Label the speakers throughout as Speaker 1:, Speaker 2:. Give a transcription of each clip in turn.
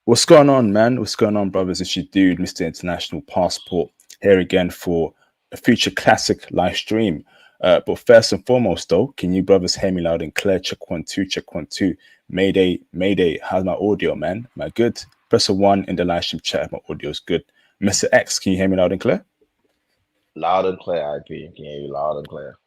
Speaker 1: What's going on, man? What's going on, brothers? It's your dude, Mr. International Passport, here again for a future classic live stream. But first and foremost, though, can you brothers hear me loud and clear? Check 1 2, check 1 2. Mayday, Mayday. How's my audio, man? Am I good? Press a 1 in the live stream chat if my audio is good. Mr. X, can you hear me loud and clear?
Speaker 2: Loud and clear, IP. Can hear you loud and clear.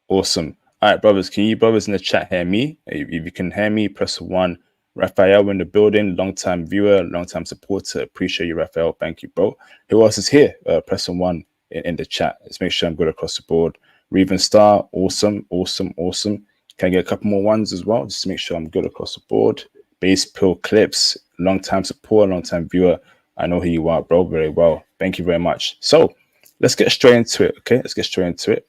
Speaker 1: Awesome. All right, brothers, can you brothers in the chat hear me? If you can hear me, press 1. Raphael in the building, long-time viewer, long-time supporter. Appreciate you, Raphael. Thank you, bro. Who else is here? Press 1 in the chat. Let's make sure I'm good across the board. Reven Star, awesome, awesome, awesome. Can I get a couple more ones as well? Just to make sure I'm good across the board. Base Pill Clips, long-time supporter, long-time viewer. I know who you are, bro, very well. Thank you very much. So let's get straight into it, okay? Let's get straight into it.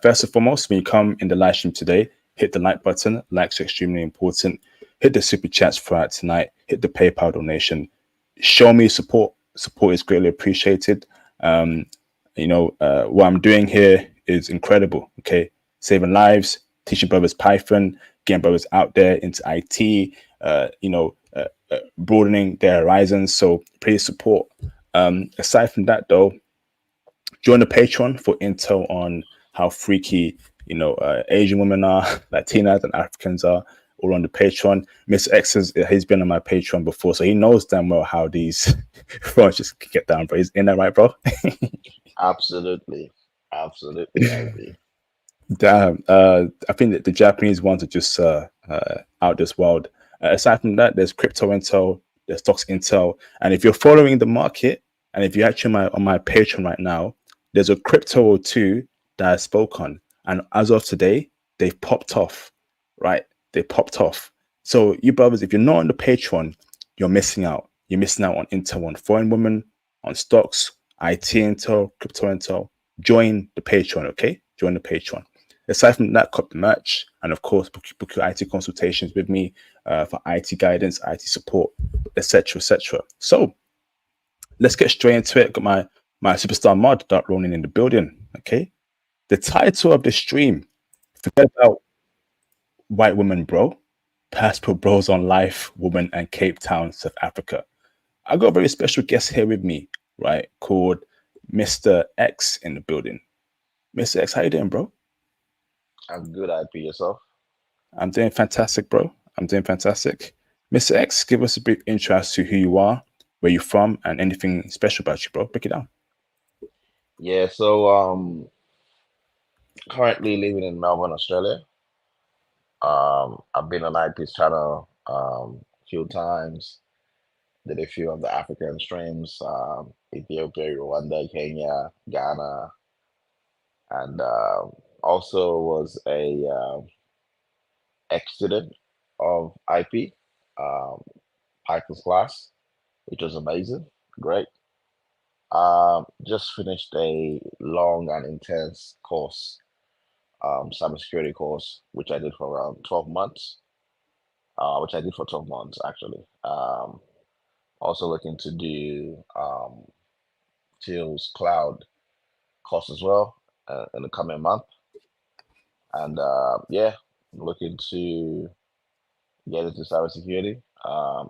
Speaker 1: First and foremost, when you come in the live stream today, hit the like button. Likes are extremely important. Hit the super chats throughout tonight. Hit the PayPal donation. Show me support. Support is greatly appreciated. What I'm doing here is incredible. Okay, saving lives, teaching brothers Python, getting brothers out there into IT. Broadening their horizons. So please support. Aside from that, though, join the Patreon for intel on how freaky, Asian women are, Latinas and Africans are, all on the Patreon. Mr. X he's been on my Patreon before, so he knows damn well how these phones just get down, bro. He's in there, right, bro?
Speaker 2: Absolutely. Absolutely, IP.
Speaker 1: Damn. I think that the Japanese ones are just out this world. Aside from that, there's crypto intel, there's stocks intel, and if you're following the market, and if you're actually on my Patreon right now, there's a crypto or two that I spoke on, and as of today, they've popped off, right? They popped off. So you brothers, if you're not on the Patreon, you're missing out. You're missing out on intel on foreign women, on stocks, IT intel, crypto intel. Join the Patreon, okay? Join the Patreon. Aside from that, cop the merch, and of course, book your IT consultations with me for IT guidance, IT support, etc., etc. So let's get straight into it. Got my superstar mod, Dark Ronin, in the building. Okay, the title of the stream: forget about white women, bro. Passport bros on life, woman, and Cape Town, South Africa. I got a very special guest here with me, right? Called Mr. X in the building. Mr. X, how you doing, bro?
Speaker 2: I'm good, IP. Yourself?
Speaker 1: I'm doing fantastic, bro. I'm doing fantastic. Mr. X, give us a brief intro as to who you are, where you're from, and anything special about you, bro. Break it down.
Speaker 2: Yeah, so currently living in Melbourne, Australia. I've been on IP's channel a few times, did a few of the African streams, Ethiopia, Rwanda, Kenya, Ghana, and also was a ex-student of IP, um, Python's class, which was amazing, great. Just finished a long and intense course, cybersecurity course, which I did for around 12 months, which I did for 12 months actually. Also looking to do Till's cloud course as well in the coming month. And yeah, looking to get into cybersecurity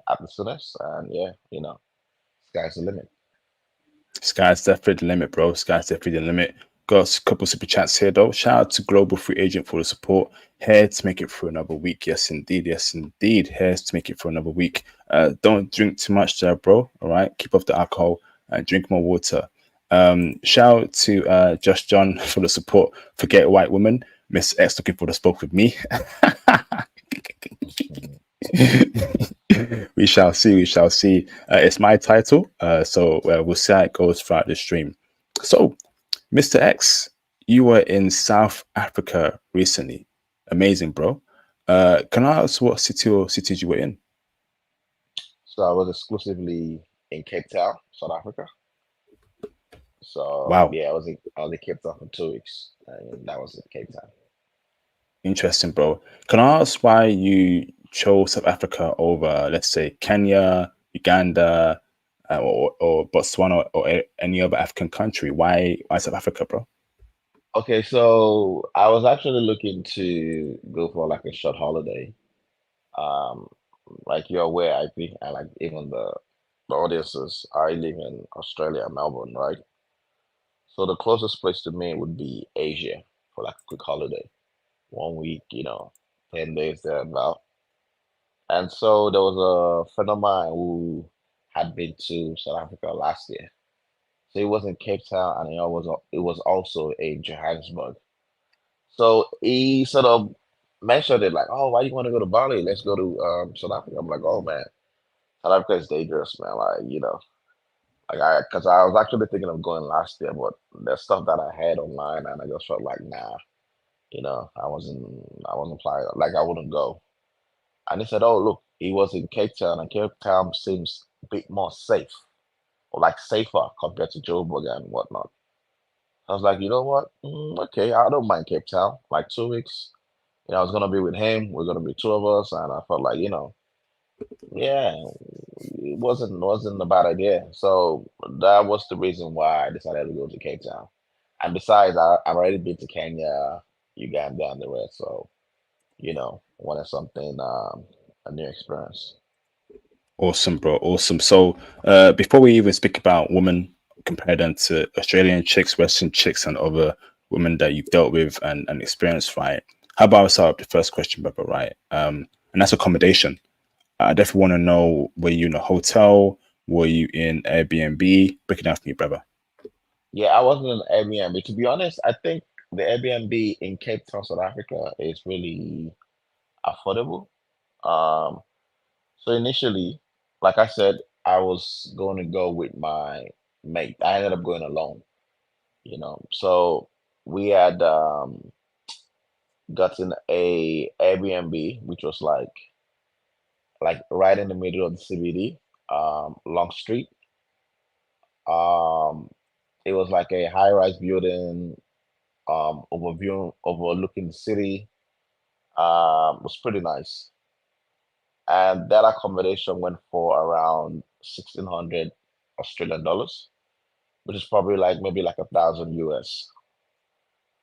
Speaker 2: at the soonest. And yeah, sky's the limit.
Speaker 1: Sky's definitely the limit, bro. Sky's definitely the limit. Got a couple super chats here, though. Shout out to Global Free Agent for the support. Here to make it through another week. Yes, indeed. Yes, indeed. Here to make it through another week. Don't drink too much there, bro. All right. Keep off the alcohol and drink more water. Shout out to Just John for the support. Forget white woman. Miss X looking for the spoke with me. We shall see. We shall see. It's my title, so we'll see how it goes throughout the stream. So, Mr. X, you were in South Africa recently. Amazing, bro. Can I ask what city or cities you were in?
Speaker 2: So I was exclusively in Cape Town, South Africa. So
Speaker 1: Wow,
Speaker 2: yeah, I was in Cape Town for 2 weeks, and that was in Cape Town.
Speaker 1: interesting, bro. Can I ask why you chose South Africa over, let's say, Kenya, Uganda, or Botswana or any other African country? Why South Africa, bro?
Speaker 2: Okay, so I was actually looking to go for like a short holiday. Um, like you're aware, IP, and like even the audiences, I live in Australia, Melbourne, right? So the closest place to me would be Asia for like a quick holiday, 1 week, 10 days there about. And so there was a friend of mine who had been to South Africa last year. So he was in Cape Town, and it was also in Johannesburg. So he sort of mentioned it like, "Oh, why do you want to go to Bali? Let's go to South Africa." I'm like, "Oh man, South Africa is dangerous, man. Like, because I was actually thinking of going last year, but there's stuff that I had online, and I just felt like, nah, I wasn't planning, like I wouldn't go." And he said, "Oh, look, he was in Cape Town, and Cape Town seems a bit more safe, or like safer compared to Joburg and whatnot." I was like, "You know what? Okay, I don't mind Cape Town. Like 2 weeks. I was gonna be with him. We're gonna be two of us, and I felt like, yeah, it wasn't a bad idea. So that was the reason why I decided to go to Cape Town. And besides, I've already been to Kenya, Uganda, and the rest. So wanted something, a new experience.
Speaker 1: Awesome, bro. Awesome. So, before we even speak about women, compare them to Australian chicks, Western chicks, and other women that you've dealt with and experienced, right? How about I start with the first question, brother, right? And that's accommodation. I definitely want to know, were you in a hotel? Were you in Airbnb? Break it down for me, brother.
Speaker 2: Yeah, I wasn't in Airbnb. To be honest, I think the Airbnb in Cape Town, South Africa, is really affordable. Um, so initially, like I said, I was going to go with my mate. I ended up going alone. So we had gotten a Airbnb, which was like right in the middle of the CBD, Long Street. Um, it was like a high-rise building, overlooking the city. It was pretty nice, and that accommodation went for around 1,600 Australian dollars, which is probably like maybe like 1,000 US.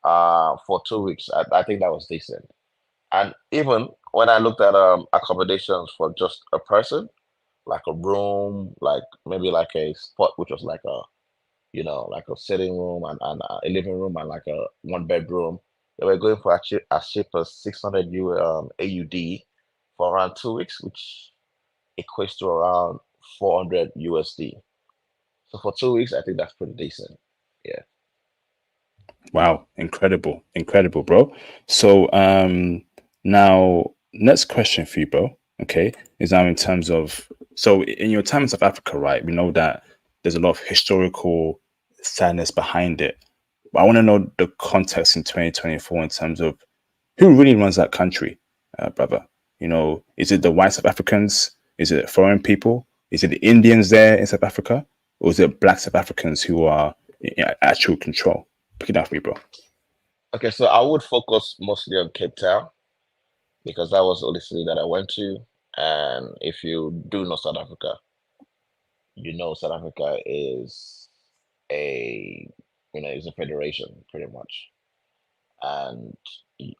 Speaker 2: For 2 weeks, I think that was decent. And even when I looked at accommodations for just a person, like a room, like maybe like a spot which was like a sitting room and a living room and like a one bedroom, they were going for actually as cheap as 600 AUD for around 2 weeks, which equates to around 400 USD. So for 2 weeks, I think that's pretty decent. Yeah.
Speaker 1: Wow, incredible, incredible, bro. So, now next question for you, bro. Okay, is now in terms of, so in your time in South Africa, right? We know that there's a lot of historical sadness behind it. But I want to know the context in 2024 in terms of who really runs that country, brother. Is it the white South Africans? Is it foreign people? Is it the Indians there in South Africa, or is it Black South Africans who are in actual control? Pick it up for me, bro.
Speaker 2: Okay, so I would focus mostly on Cape Town because that was the only city that I went to. And if you do know South Africa, South Africa is a is a federation pretty much, and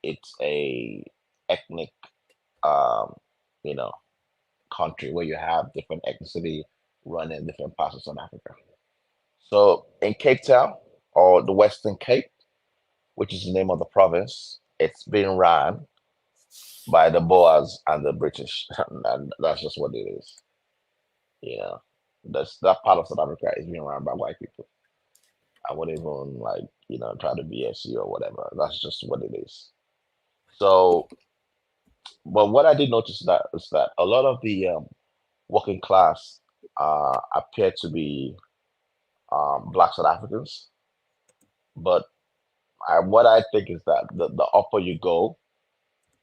Speaker 2: it's a ethnic um, you know country where you have different ethnicity running different parts of South Africa. So in Cape Town, or the Western Cape, which is the name of the province, it's being run by the Boers and the British, and that's just what it is. You know, that part of South Africa is being run by white people. I wouldn't even like try to BS you or whatever. That's just what it is. So, but what I did notice that is that a lot of the working class appear to be Black South Africans, but what I think is that the upper you go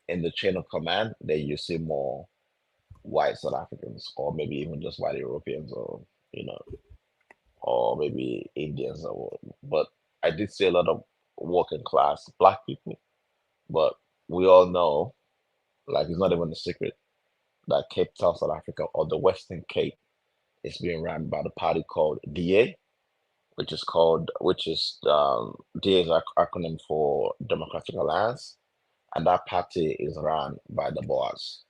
Speaker 2: in the chain of command, then you see more white South Africans, or maybe even just white Europeans, or you know, or maybe Indians, or but I did see a lot of working class Black people. But we all know, like it's not even a secret, that Cape Town, South Africa, or the Western Cape, is being run by the party called DA, which is DA is acronym for Democratic Alliance, and that party is run by the Boers.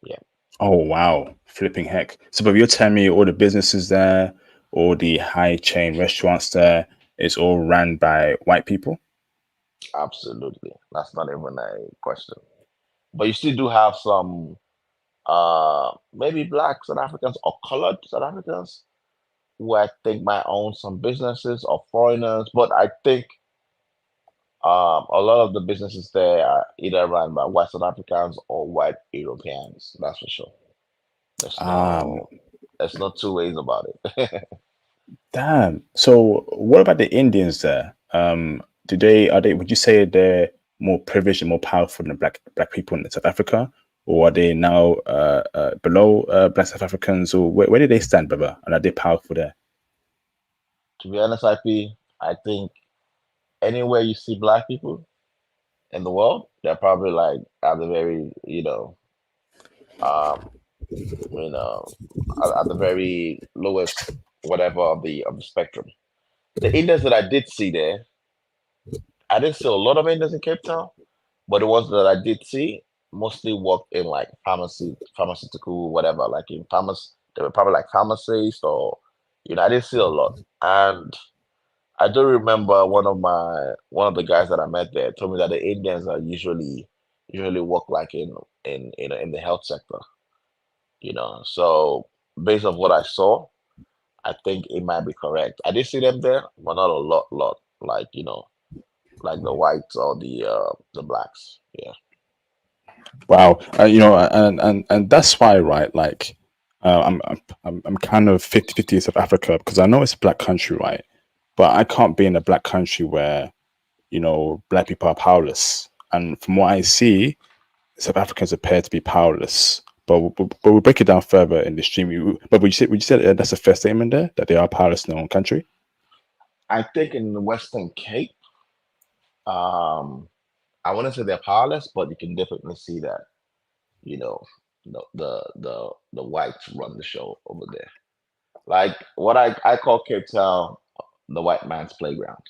Speaker 2: Yeah,
Speaker 1: Oh wow, flipping heck! So, but you're telling me all the businesses there, all the high chain restaurants there, it's all ran by white people?
Speaker 2: absolutely. That's not even a question. But you still do have some maybe black South Africans or colored South Africans who I think might own some businesses or foreigners. But I think a lot of the businesses there are either run by white South Africans or white Europeans. That's for sure. There's
Speaker 1: Um,
Speaker 2: no there's no two ways about it.
Speaker 1: Damn. So, what about the Indians there? Do they are they? Would you say they're more privileged and more powerful than black people in South Africa, or are they now below black South Africans, or where do they stand, brother? And are they powerful there?
Speaker 2: To be honest, I think anywhere you see black people in the world, they're probably like at the very, um, you know, at the very lowest whatever of the spectrum. The Indians that I did see there, I didn't see a lot of Indians in Cape Town, but the ones that I did see mostly worked in like pharmaceutical, whatever, like in pharmacy. They were probably like pharmacists or, I didn't see a lot. And I do remember one of the guys that I met there told me that the Indians are usually work like in the health sector, So based on what I saw, I think it might be correct. I did see them there, but not a lot, like like the whites or the blacks. Yeah.
Speaker 1: Wow. And that's why, right? Like, I'm kind of 50-50 South Africa because I know it's a black country, right? But I can't be in a black country where black people are powerless. And from what I see, South Africans appear to be powerless. But we'll break it down further in the stream. But would you say that's a fair statement there that they are powerless in their own country?
Speaker 2: I think in the Western Cape, um, I wouldn't say they're powerless, but you can definitely see that, you know, the whites run the show over there. Like what I call Cape Town the white man's playground.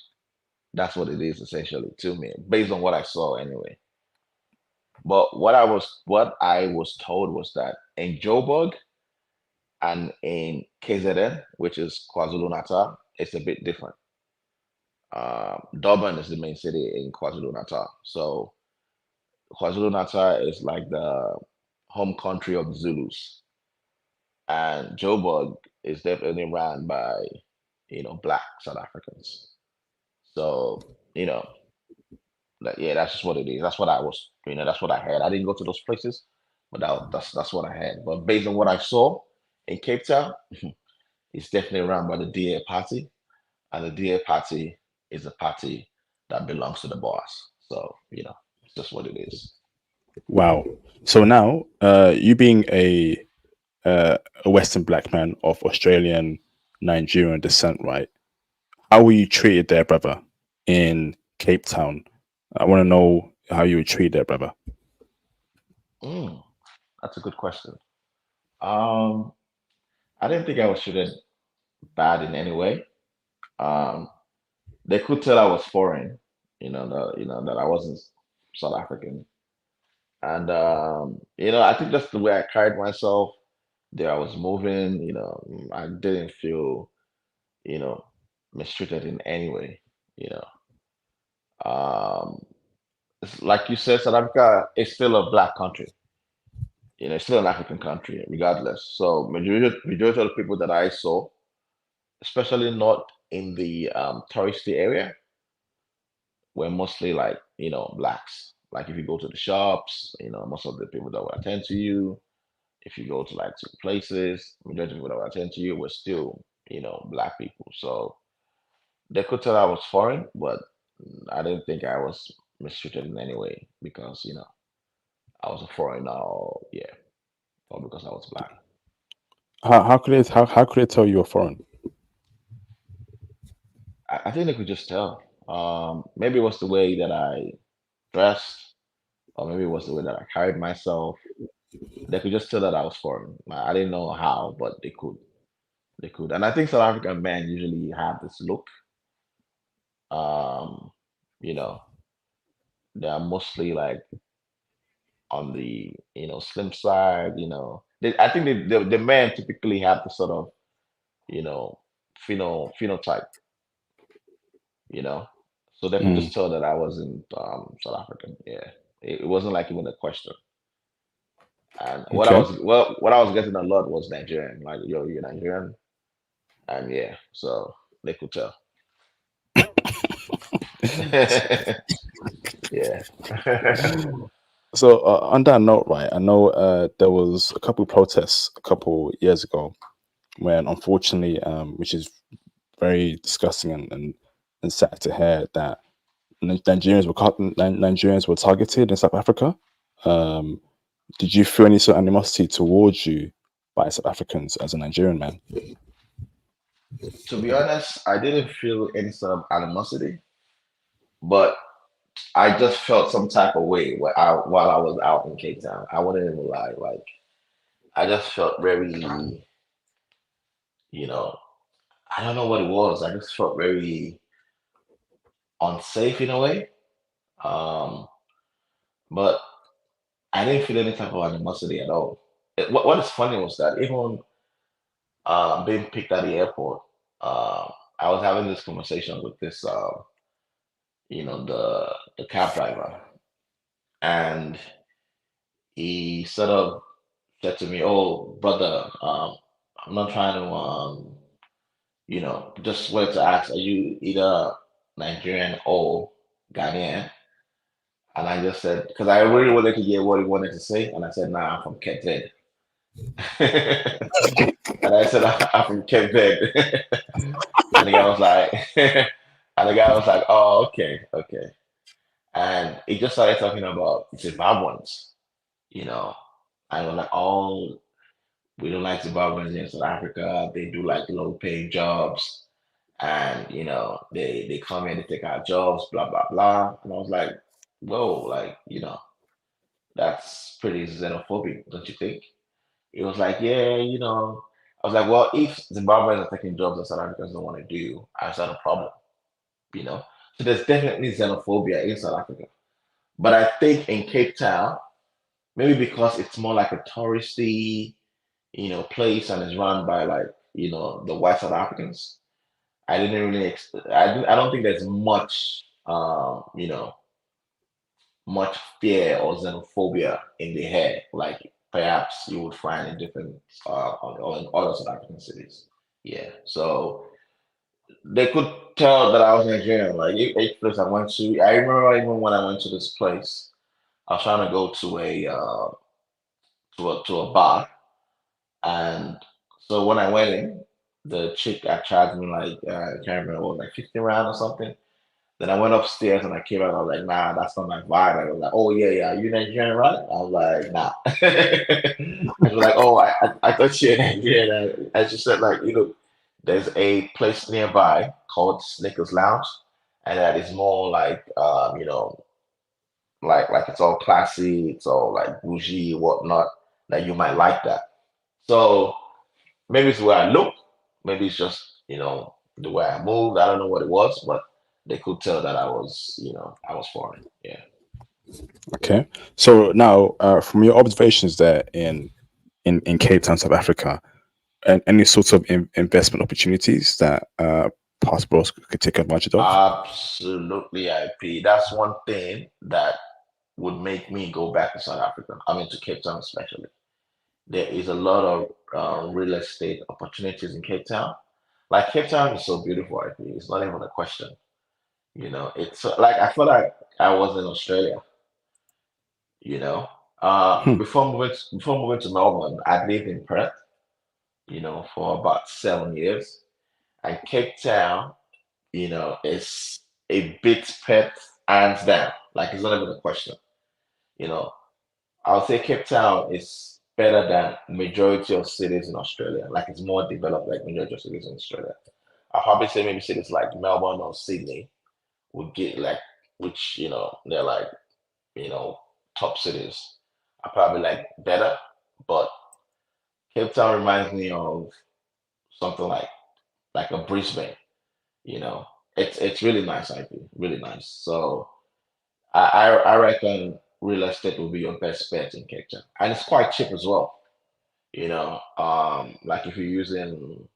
Speaker 2: That's what it is essentially to me, based on what I saw anyway. But what I was told was that in Joburg and in KZN, which is KwaZulu Natal, it's a bit different. Durban is the main city in KwaZulu Natal, so KwaZulu Natal is like the home country of the Zulus, and Joburg is definitely ran by black South Africans. So you know like, yeah, that's just what it is. That's what I was, that's what I had. I didn't go to those places, but that's what I had. But based on what I saw in Cape Town, it's definitely run by the DA party, and the DA party is a party that belongs to the boss. So it's just what it is.
Speaker 1: Wow. So now, you being a Western black man of Australian Nigerian descent, right? How were you treated there, brother, in Cape Town? I want to know how you were treated there, brother.
Speaker 2: Mm, that's a good question. Um, I didn't think I was treated bad in any way. Um, they could tell I was foreign, that I wasn't South African. And I think that's the way I carried myself. There I was moving, I didn't feel, you know, mistreated in any way, you know. Um, like you said, South Africa is still a black country, it's still an African country, regardless. So majority of the people that I saw, especially not in the touristy area, were mostly like, blacks. Like if you go to the shops, most of the people that will attend to you, if you go to like certain places, majority of people that will attend to you were still, black people. So they could tell I was foreign, but I didn't think I was mistreated in any way because, I was a foreigner or yeah, or because I was black.
Speaker 1: How could they tell you were foreign?
Speaker 2: I think they could just tell. Maybe it was the way that I dressed, or maybe it was the way that I carried myself. They could just tell that I was foreign. I didn't know how, but they could. They could. And I think South African men usually have this look. Um, you know, they are mostly like on the slim side. I think the men typically have the sort of you know phenotype. You know, so they could
Speaker 1: Mm.
Speaker 2: just tell that I wasn't South African. Yeah, it wasn't like even a question. And
Speaker 1: Okay.
Speaker 2: what I was getting a lot was Nigerian. Like, yo, you're Nigerian, and yeah, so they could tell. Yeah.
Speaker 1: So on that note, right, I know there was a couple protests a couple years ago when, unfortunately, which is very disgusting and sad to hear that Nigerians were targeted in South Africa. Um, did you feel any sort of animosity towards you by South Africans as a Nigerian man?
Speaker 2: To be honest, I didn't feel any sort of animosity, but I just felt some type of way while I was out in Cape Town. I wouldn't even lie. Like, I just felt very, you know, I don't know what it was. I just felt very unsafe in a way. Um, but I didn't feel any type of animosity at all. What is funny was that even being picked at the airport, uh, I was having this conversation with this, the cab driver, and he sort of said to me, "Oh, brother, I'm not trying to, just wanted to ask, are you either Nigerian or Ghanaian?" And I just said, because I really wanted to hear what he wanted to say, and I said, "Nah, I'm from Cape Verde." And I said, "I'm from Cape Verde." And the guy was like, "Oh, okay, okay." And he just started talking about Zimbabweans, you know. I was like, "Oh, we don't like Zimbabweans in South Africa. They do like low paying jobs, and they come in, they take our jobs, blah blah blah." And I was like, "Whoa, like that's pretty xenophobic, don't you think?" It was like, "Yeah, you know." I was like, "Well, if Zimbabweans are taking jobs that South Africans don't want to do, I not a problem, you know." So there's definitely xenophobia in South Africa. But I think in Cape Town, maybe because it's more like a touristy, place and is run by like, the white South Africans. I didn't really, I don't think there's much, much fear or xenophobia in the air, like perhaps you would find in different, or in other South African cities. Yeah. So they could tell that I was Nigerian. Like each place I went to, I remember even when I went to this place, I was trying to go to a bar, and so when I went in, the chick charged me like I can't remember, what, like 50 rand or something. Then I went upstairs and I came out. I was like, "Nah, that's not my vibe." I was like, "Oh yeah, yeah, you Nigerian, right?" I was like, "Nah." And she was like, "Oh, I thought you were Nigerian." And she said, like, there's a place nearby called Snickers Lounge, and that is more like, like it's all classy, it's all like bougie, whatnot. That you might like that. So maybe it's the way I look, maybe it's just the way I moved. I don't know what it was, but they could tell that I was foreign. Yeah.
Speaker 1: Okay. So now, from your observations there in Cape Town, South Africa, and any sorts of investment opportunities that passports could take advantage of?
Speaker 2: Absolutely, IP. That's one thing that would make me go back to South Africa. I mean, to Cape Town especially. There is a lot of real estate opportunities in Cape Town. Like Cape Town is so beautiful, IP. It's not even a question. It's like I feel like I was in Australia. You know,
Speaker 1: Hmm.
Speaker 2: before moving to Melbourne, I lived in Perth. For about 7 years, and Cape Town, is a bit Perth hands down. Like it's not even a question. You know, I would say Cape Town is better than majority of cities in Australia. Like it's more developed like majority of cities in Australia. I'll probably say maybe cities like Melbourne or Sydney would get like, which they're like you know top cities are probably like better, but Cape Town reminds me of something like a Brisbane. You know, it's really nice, I think, really nice. So I reckon. real estate will be your best bet in Cape Town, and it's quite cheap as well. Like if you're using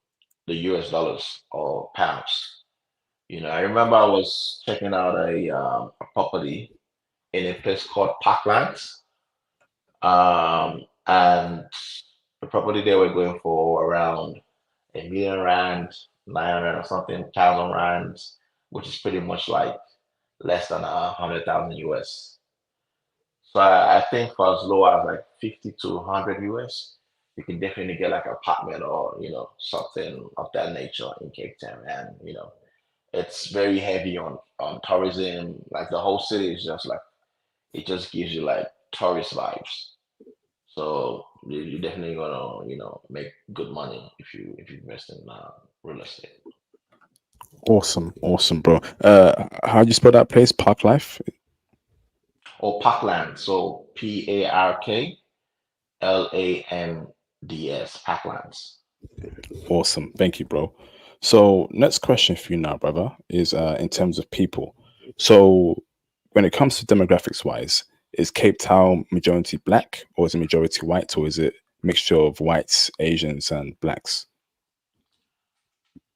Speaker 2: the US dollars or pounds. I remember I was checking out a property in a place called Parklands, and the property they were going for around 1 million rand, 900 or something thousand rands, which is pretty much like less than 100,000 US. So I think for as low as like 50 to 100 US, you can definitely get like an apartment or something of that nature in Cape Town, and it's very heavy on tourism. Like the whole city is just like it just gives you like tourist vibes. So you're definitely gonna make good money if you invest in real estate.
Speaker 1: Awesome, awesome, bro. How do you spell that place? Park Life.
Speaker 2: Or Parkland, so Parklands, Parklands.
Speaker 1: Awesome. Thank you, bro. So, next question for you now, brother, is in terms of people. So, when it comes to demographics wise, is Cape Town majority black or is it majority white or is it mixture of whites, Asians, and blacks?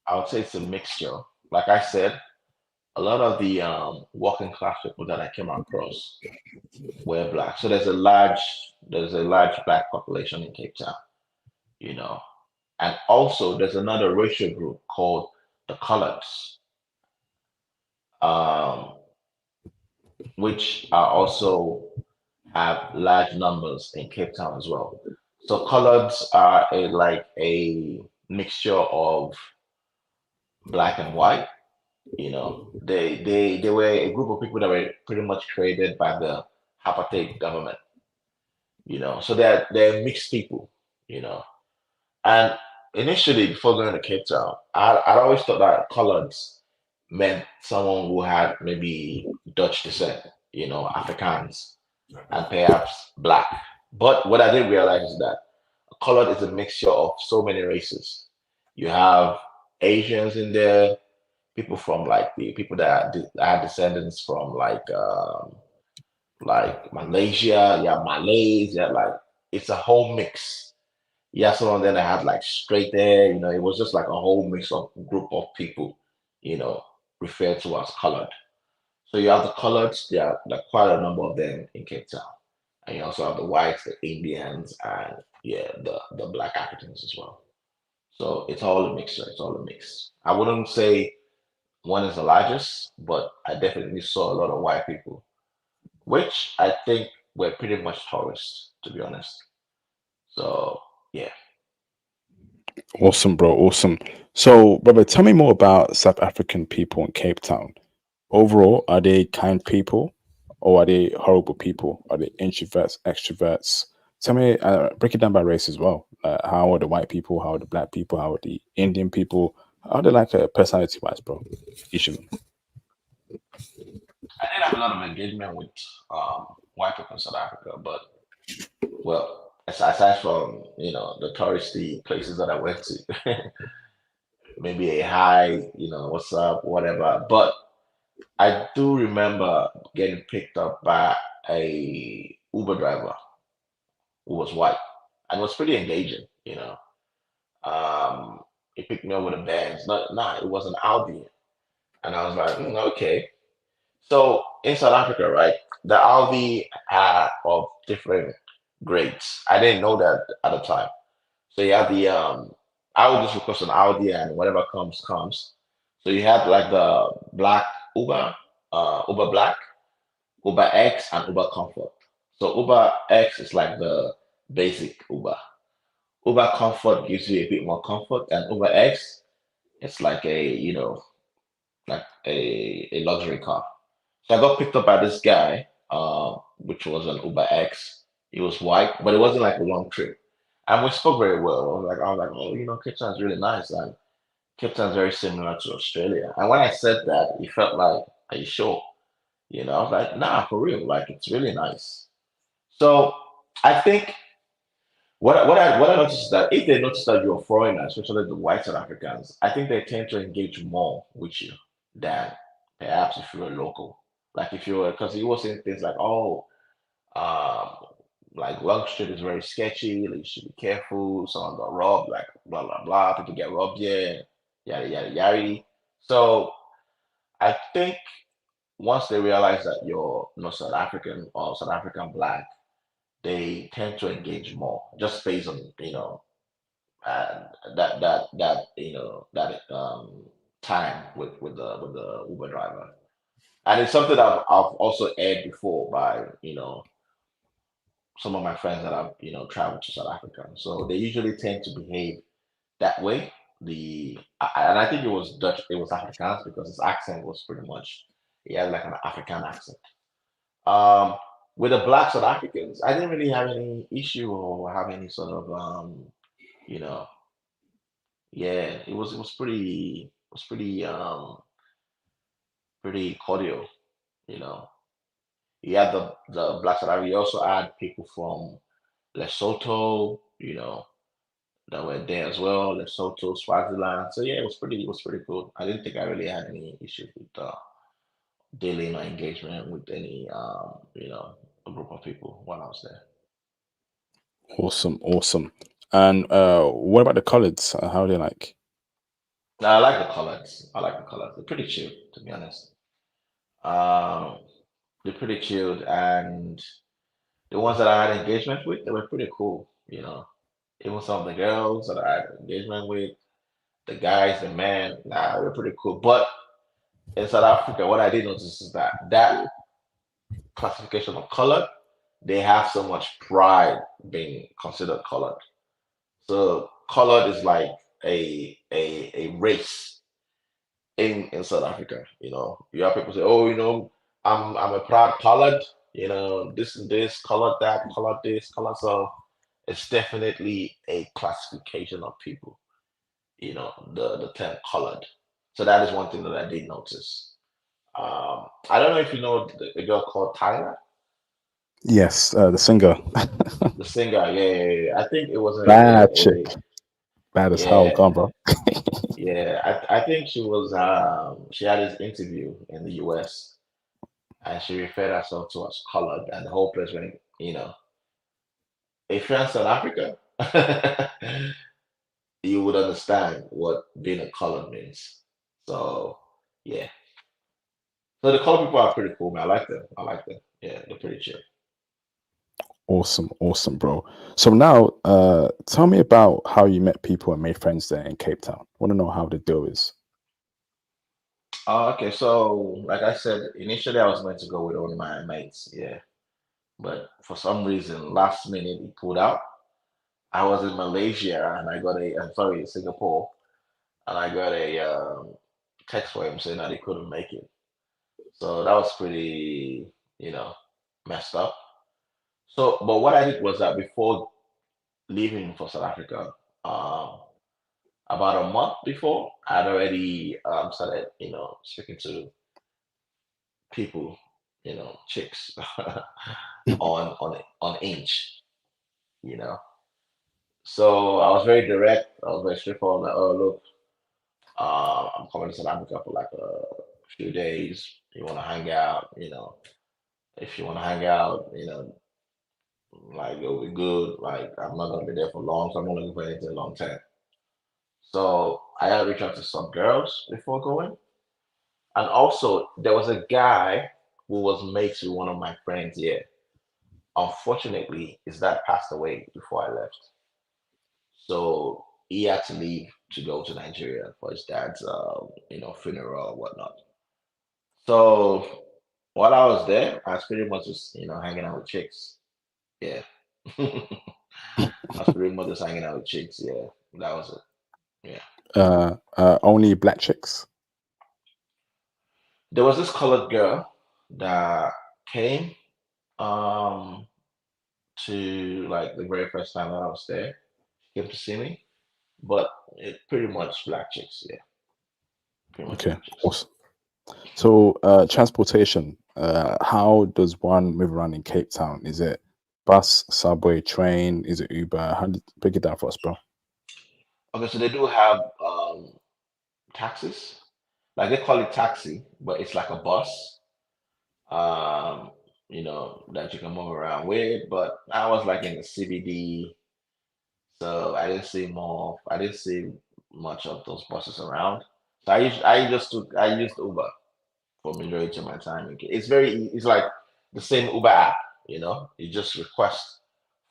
Speaker 2: I would say it's a mixture. Like I said, a lot of the working class people that I came across were black. So there's a large black population in Cape Town, you know. And also there's another racial group called the coloreds, um, which are also have large numbers in Cape Town as well. So coloreds are a mixture of black and white. They were a group of people that were pretty much created by the apartheid government. So they're mixed people. You know, and initially before going to Cape Town, I'd always thought that coloreds meant someone who had maybe Dutch descent, Afrikaans, and perhaps black. But what I didn't realize is that colored is a mixture of so many races. You have Asians in there, people from like the people that are descendants from like Malaysia, yeah, Malays, yeah, like it's a whole mix. Yeah, some of them that had like straight hair, it was just like a whole mix of group of people, you know, referred to as colored. So you have the coloreds, there are quite a number of them in Cape Town. And you also have the whites, the Indians, and yeah, the black Africans as well. So it's all a mixture. It's all a mix. I wouldn't say one is the largest, but I definitely saw a lot of white people, which I think were pretty much tourists, to be honest. So yeah.
Speaker 1: Awesome, bro. Awesome. So, brother, tell me more about South African people in Cape Town. Overall, are they kind people or are they horrible people? Are they introverts, extroverts? Tell me, break it down by race as well. How are the white people? How are the black people? How are the Indian people? How are they like personality wise, bro? Each of them.
Speaker 2: I did have a lot of engagement with white people in South Africa, but well, aside from the touristy places that I went to, maybe a hi, what's up, whatever. But I do remember getting picked up by a Uber driver who was white, and it was pretty engaging. Um, he picked me up with a Benz. Nah, it was an Audi, and I was like, okay. So in South Africa, right, the Audi are of different grades. I didn't know that at the time. So you have I would just request an Audi and whatever comes. So you have like the black Uber, Uber Black, Uber X, and Uber Comfort. So Uber X is like the basic Uber. Uber Comfort gives you a bit more comfort, and Uber X, it's like a luxury car. So I got picked up by this guy, which was an Uber X. He was white, but it wasn't like a long trip. And we spoke very well. I was like, oh, Cape Town is really nice, and Cape Town is very similar to Australia. And when I said that, he felt like, are you sure? I was like, nah, for real. Like, it's really nice. So I think what I noticed is that if they notice that you're a foreigner, especially the white South Africans, I think they tend to engage more with you than perhaps if you're a local. Like if you're, because he was saying things like, oh, Um, like Long Street is very sketchy. Like, you should be careful. Someone got robbed. Like blah blah blah. People get robbed here. Yada yada yada. So I think once they realize that you're not South African or South African black, they tend to engage more just based on and that that time with the Uber driver. And it's something I've also aired before by some of my friends that have traveled to South Africa. So they usually tend to behave that way. And I think it was Dutch, it was Afrikaans because his accent was pretty much he had like an African accent. Um, with the black South Africans, I didn't really have any issue or have any sort of you know, yeah, it was pretty cordial, you know. You had the black South African. You also had people from Lesotho, that were there as well, Lesotho, Swaziland. So yeah, it was pretty cool. I didn't think I really had any issues with dealing or engagement with any a group of people while I was there.
Speaker 1: Awesome, awesome. And what about the coloreds? How are they like?
Speaker 2: Now, I like the colors. I like the colors. They're pretty chill, to be honest. Um, they're pretty chilled, and the ones that I had engagement with, they were pretty cool. Even some of the girls that I had engagement with, the guys, the men, nah, they were pretty cool. But in South Africa, what I did notice is that classification of color, they have so much pride being considered colored. So colored is like a race in South Africa. You have people say, "Oh, I'm a proud colored." This and this, colored that, colored this, color. So it's definitely a classification of people. The term colored. So that is one thing that I did notice. I don't know if you know the girl called Tyler,
Speaker 1: Yes, the singer.
Speaker 2: the singer. Yeah, yeah, yeah. I think it was
Speaker 1: Bad chick. Bad as hell,
Speaker 2: yeah,
Speaker 1: gone, bro.
Speaker 2: yeah. I think she had this interview in the US and she referred herself to as colored and the whole place went, if you're in South Africa, you would understand what being a colored means. So yeah. So the color people are pretty cool, man. I like them. I like them. Yeah, they're pretty chill.
Speaker 1: Awesome, awesome, bro. So now, tell me about how you met people and made friends there in Cape Town. Want to know how the deal is.
Speaker 2: Okay, so like I said, initially I was meant to go with one of my mates, yeah. But for some reason, last minute he pulled out. I was in Malaysia and I'm sorry, Singapore, and I got a text for him saying that he couldn't make it. So that was pretty, you know, messed up. So, but what I did was that before leaving for South Africa, um, about a month before, I'd already started, speaking to people, chicks on Inch, you know. So I was very direct. I was very straightforward. Like, oh look, I'm coming to South Africa for like a few days. You want to hang out, If you want to hang out, like it'll be good. Like I'm not gonna be there for long, so I'm not looking for anything long term. So I had to reach out to some girls before going, and also there was a guy who was mates with one of my friends here. Unfortunately, his dad passed away before I left. So he had to leave to go to Nigeria for his dad's, funeral or whatnot. So while I was there, I was pretty much just, hanging out with chicks. Yeah. I was pretty much just hanging out with chicks. Yeah. That was it. Yeah.
Speaker 1: Only black chicks.
Speaker 2: There was this colored girl that came um to like the very first time that I was there. She came to see me, but it pretty much black chicks. Yeah. Pretty much
Speaker 1: Okay,
Speaker 2: black chicks.
Speaker 1: awesome. So, transportation. How does one move around in Cape Town? Is it bus, subway, train? Is it Uber? How do break it down for us, bro?
Speaker 2: Okay, so they do have taxis. Like they call it taxi, but it's like a bus. Um, that you can move around with. But I was like in the CBD, so I didn't see much of those buses around. So I used Uber for majority of my time. It's like the same Uber app, you just request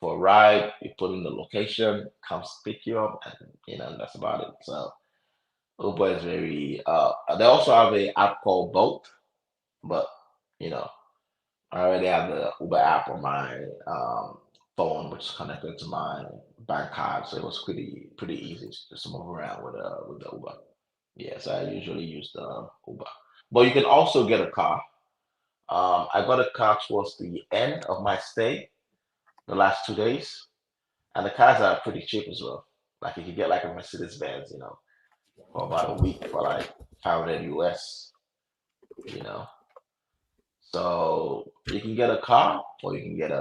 Speaker 2: for a ride, you put in the location, comes pick you up, and that's about it. So Uber is very they also have a app called Bolt, but you know, I already have the Uber app on my phone, which is connected to my bank card, so it was pretty easy just to move around with the Uber. Yes, I usually use the Uber, but you can also get a car. I got a car towards the end of my stay, the last 2 days, and the cars are pretty cheap as well. Like you can get like a Mercedes Benz, for about a week for like 500 US, you know. So you can get a car, or you can get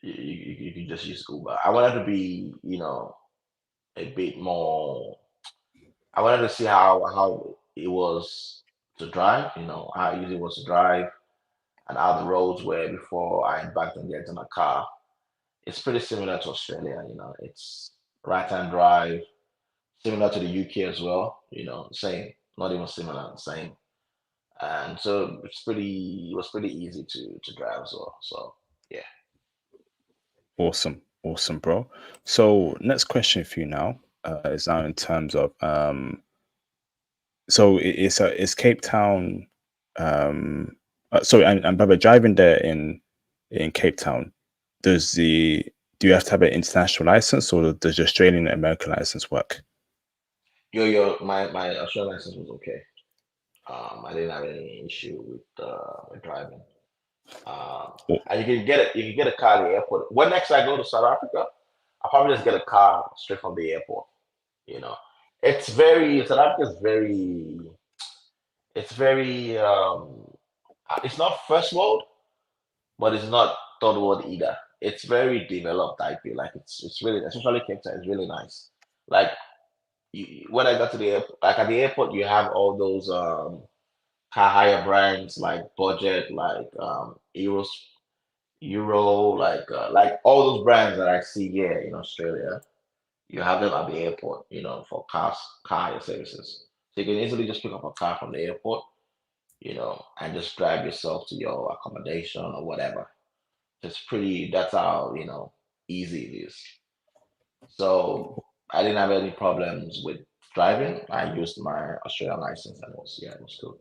Speaker 2: you can just use Uber. I wanted to be, a bit more. I wanted to see how it was to drive, how easy it was to drive, and how the roads were before I embarked on getting a car. It's pretty similar to Australia, it's right-hand drive, similar to the UK as well, same, not even similar, same. And so it was pretty easy to drive as well. So yeah.
Speaker 1: Awesome, awesome, bro. So next question for you now is now in terms of so it's Cape Town. So and by the driving there in Cape Town, does the do you have to have an international license, or does the Australian and American license work?
Speaker 2: My Australian license was okay. I didn't have any issue with driving. Um,
Speaker 1: Aw-
Speaker 2: and you can get a car at the airport. When next I go to South Africa, I'll probably just get a car straight from the airport. You know, South Africa is very it's not first world, but it's not third world either. It's very developed. I feel like it's really, especially Cape Town, is really nice. Like when I got to the airport, like at the airport, you have all those car hire brands like Budget, like Euro, like all those brands that I see here in Australia. You have them at the airport, for car hire services. So you can easily just pick up a car from the airport, and just drive yourself to your accommodation or whatever. That's how, easy it is. So I didn't have any problems with driving. I used my Australian license and it was good.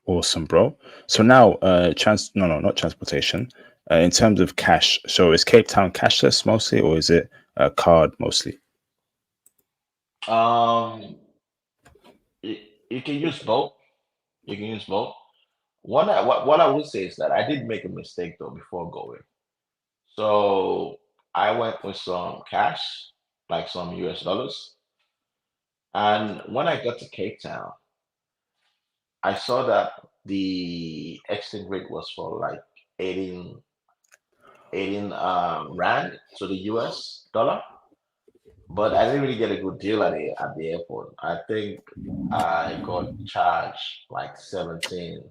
Speaker 1: Awesome, bro. So now, no, not transportation. In terms of cash, so is Cape Town cashless mostly, or is it card mostly?
Speaker 2: Um, you, you can use both. You can use both. What I would say is that I did make a mistake though before going. So I went with some cash, like some US dollars. And when I got to Cape Town, I saw that the exchange rate was for like 18, 18 rand to the US dollar, but I didn't really get a good deal at the airport. I think I got charged like 17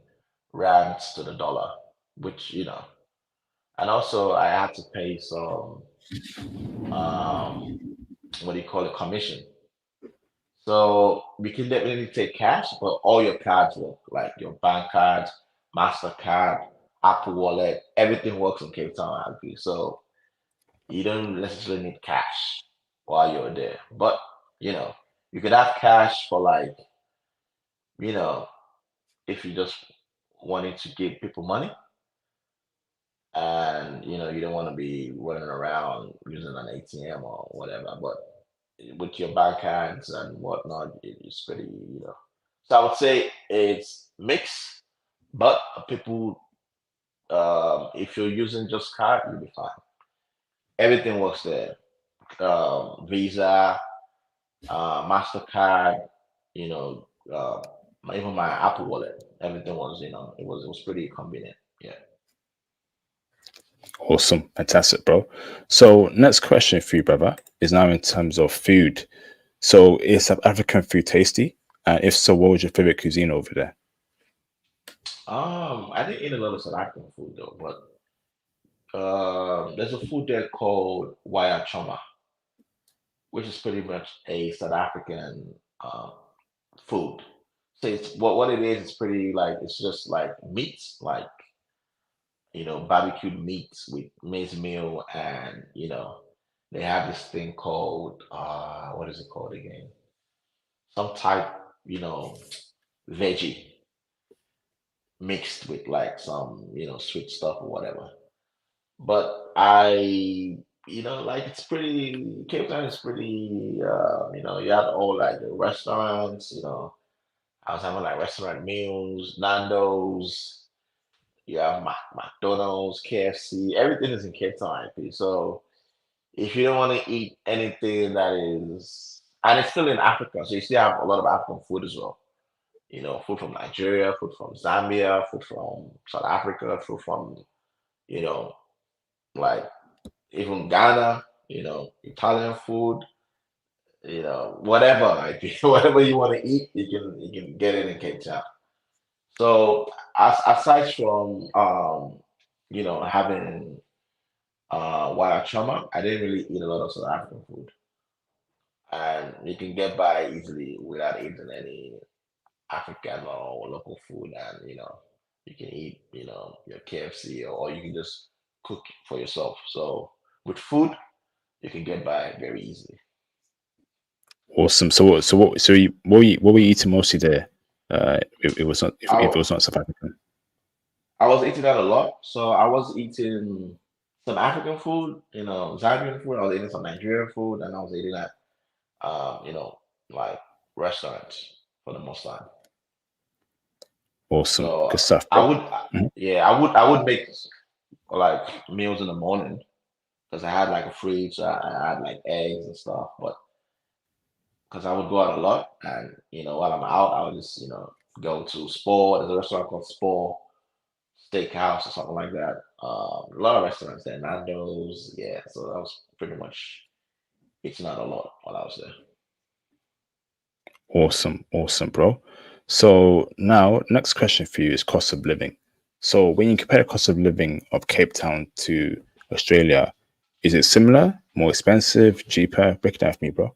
Speaker 2: rands to the dollar, which, and also I had to pay some um what do you call it, commission. So we can definitely take cash, but all your cards work, like your bank cards, MasterCard, Apple Wallet, everything works in Cape Town, I agree. So you don't necessarily need cash while you're there. But, you know, you could have cash for like, you know, if you just wanted to give people money and, you don't want to be running around using an ATM or whatever. But with your bank cards and whatnot, it's pretty, So I would say it's mixed, but people, if you're using just card, you'll be fine. Everything works there. Visa, Mastercard, you know, even my Apple Wallet, everything was, it was pretty convenient. Yeah.
Speaker 1: Awesome, fantastic, bro. So next question for you, brother, is now in terms of food. So is South African food tasty? And if so, what was your favorite cuisine over there?
Speaker 2: I didn't eat a lot of South African food though, but there's a food there called waya choma, which is pretty much a South African food. So it's what it is. It's pretty like it's just like meats, like barbecued meats with maize meal, and they have this thing called what is it called again? Some type veggie mixed with like some sweet stuff or whatever. But like it's pretty. Cape Town is pretty. You have all like the restaurants. I was having like restaurant meals, Nando's. You have McDonald's, KFC. Everything is in Cape Town, I think. So if you don't want to eat anything that is, and it's still in Africa, so you still have a lot of African food as well. Food from Nigeria, food from Zambia, food from South Africa, food from you know like even Ghana, Italian food, whatever, like whatever you want to eat, you can get it in Cape Town. So aside from having wild chama, I didn't really eat a lot of South African food, and you can get by easily without eating any African or local food, and you can eat your KFC, or you can just cook for yourself. So with food, you can get by very easily.
Speaker 1: Awesome. What were you eating mostly there? It was not if it
Speaker 2: I
Speaker 1: was not South African.
Speaker 2: I was eating that a lot. So I was eating some African food, Zambian food. I was eating some Nigerian food, and I was eating at like restaurants for the most time.
Speaker 1: Awesome, good
Speaker 2: So
Speaker 1: stuff,
Speaker 2: I
Speaker 1: bro.
Speaker 2: would,
Speaker 1: Mhm.
Speaker 2: yeah, I would make like meals in the morning because I had like a fridge. So I had like eggs and stuff, but because I would go out a lot, and while I'm out, I would just go to Sport. There's a restaurant called Sport Steakhouse or something like that. A lot of restaurants there, Nando's, yeah. So that was pretty much eating out a lot while I was there.
Speaker 1: Awesome, awesome, bro. So now, next question for you is cost of living. So when you compare the cost of living of Cape Town to Australia, is it similar, more expensive, cheaper? Break it down for me, bro.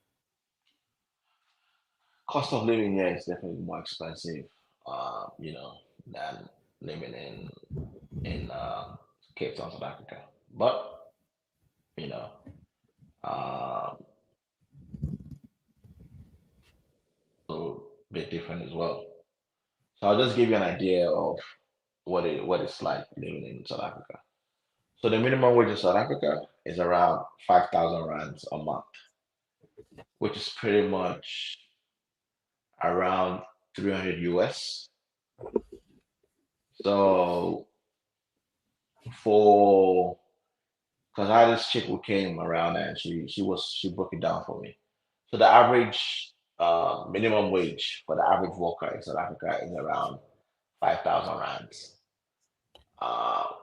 Speaker 2: Cost of living, yeah, is definitely more expensive, than living in Cape Town, South Africa. But you know, um, a bit different as well. So I'll just give you an idea of what it's like living in South Africa. So the minimum wage in South Africa is around 5,000 rands a month, which is pretty much around 300 US. So for because I had this chick who came around and she broke it down for me. So the average minimum wage for the average worker in South Africa is around 5,000 rands,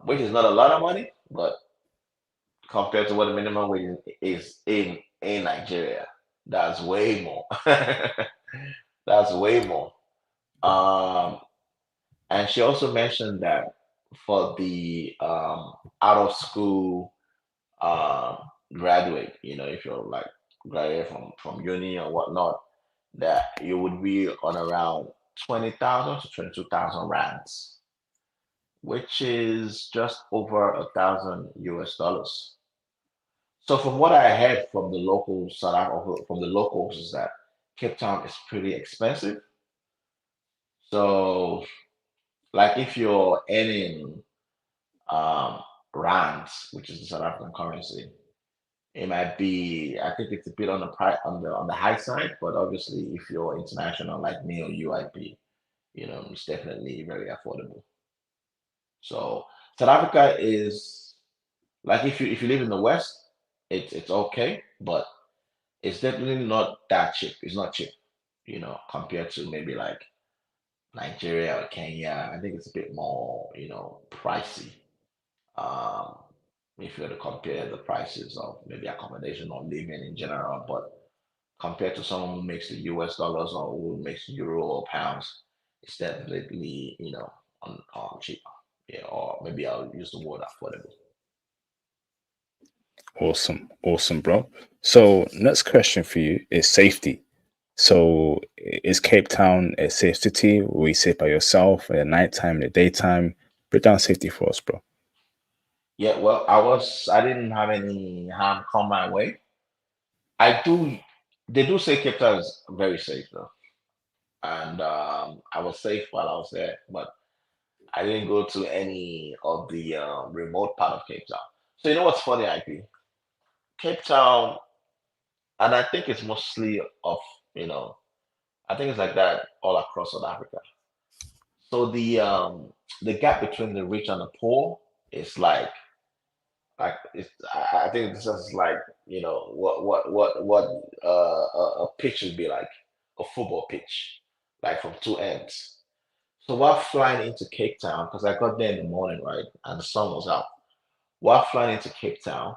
Speaker 2: which is not a lot of money, but compared to what the minimum wage is in Nigeria, that's way more. That's way more. Um, and she also mentioned that for the out of school um, graduate, if you're like graduate from uni or whatnot, that you would be on around 20,000 to 22,000 rands, which is just over 1,000 US dollars. So from what I heard from the local South Africa, from the locals, is that Cape Town is pretty expensive. So like if you're earning um rands, which is the South African currency, it might be, I think it's a bit on the price on the high side, but obviously if you're international like me or UIP, it's definitely very affordable. So South Africa is like if you live in the West, it's okay, but it's definitely not that cheap. It's not cheap, compared to maybe like Nigeria or Kenya. I think it's a bit more, pricey. Um, if you were to compare the prices of maybe accommodation or living in general, but compared to someone who makes the US dollars or who makes euro or pounds, it's definitely, on cheaper. Yeah, or maybe I'll use the word affordable.
Speaker 1: Awesome, awesome, bro. So next question for you is safety. So is Cape Town a safe city? Will you safe by yourself at nighttime, in the daytime? Break down safety for us, bro.
Speaker 2: Yeah, well, I didn't have any harm come my way. I do, they do say Cape Town is very safe though, and I was safe while I was there, but I didn't go to any of the remote part of Cape Town. So you know what's funny, IP? Cape Town, and I think it's mostly of you know, I think it's like that all across South Africa. So the gap between the rich and the poor is like it's, I think this is like what a pitch would be like, a football pitch, like from two ends. So while flying into Cape Town, because I got there in the morning, right, and the sun was out. While flying into Cape Town,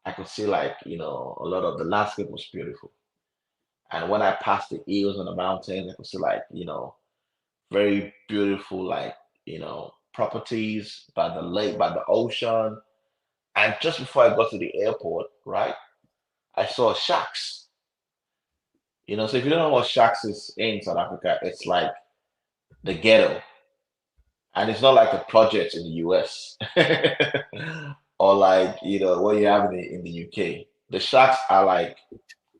Speaker 2: I could see like a lot of the landscape was beautiful. And when I passed the hills and the mountains, I could see like very beautiful like properties by the lake, by the ocean. And just before I got to the airport, right, I saw shacks. So if you don't know what shacks is in South Africa, it's like the ghetto. And it's not like a project in the US or like, what you have in the UK. The shacks are like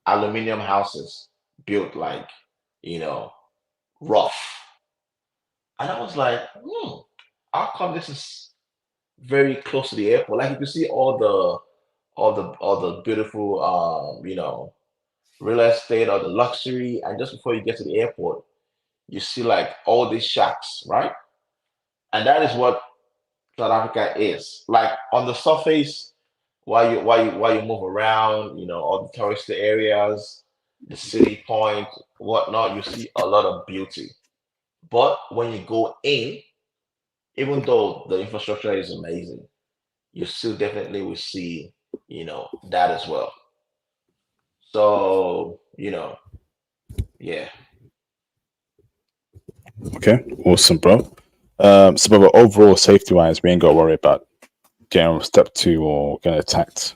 Speaker 2: aluminium houses built like, you know, rough. And I was like, how come this is very close to the airport? Like you can see all the beautiful real estate or the luxury, and just before you get to the airport, you see like all these shacks, right? And that is what South Africa is. Like on the surface, while you move around, all the tourist areas, the city point, whatnot, you see a lot of beauty. But when you go in, even though the infrastructure is amazing, you still definitely will see, that as well. So, yeah.
Speaker 1: Okay, awesome, bro. But overall, safety wise, we ain't got to worry about getting stepped to or getting attacked.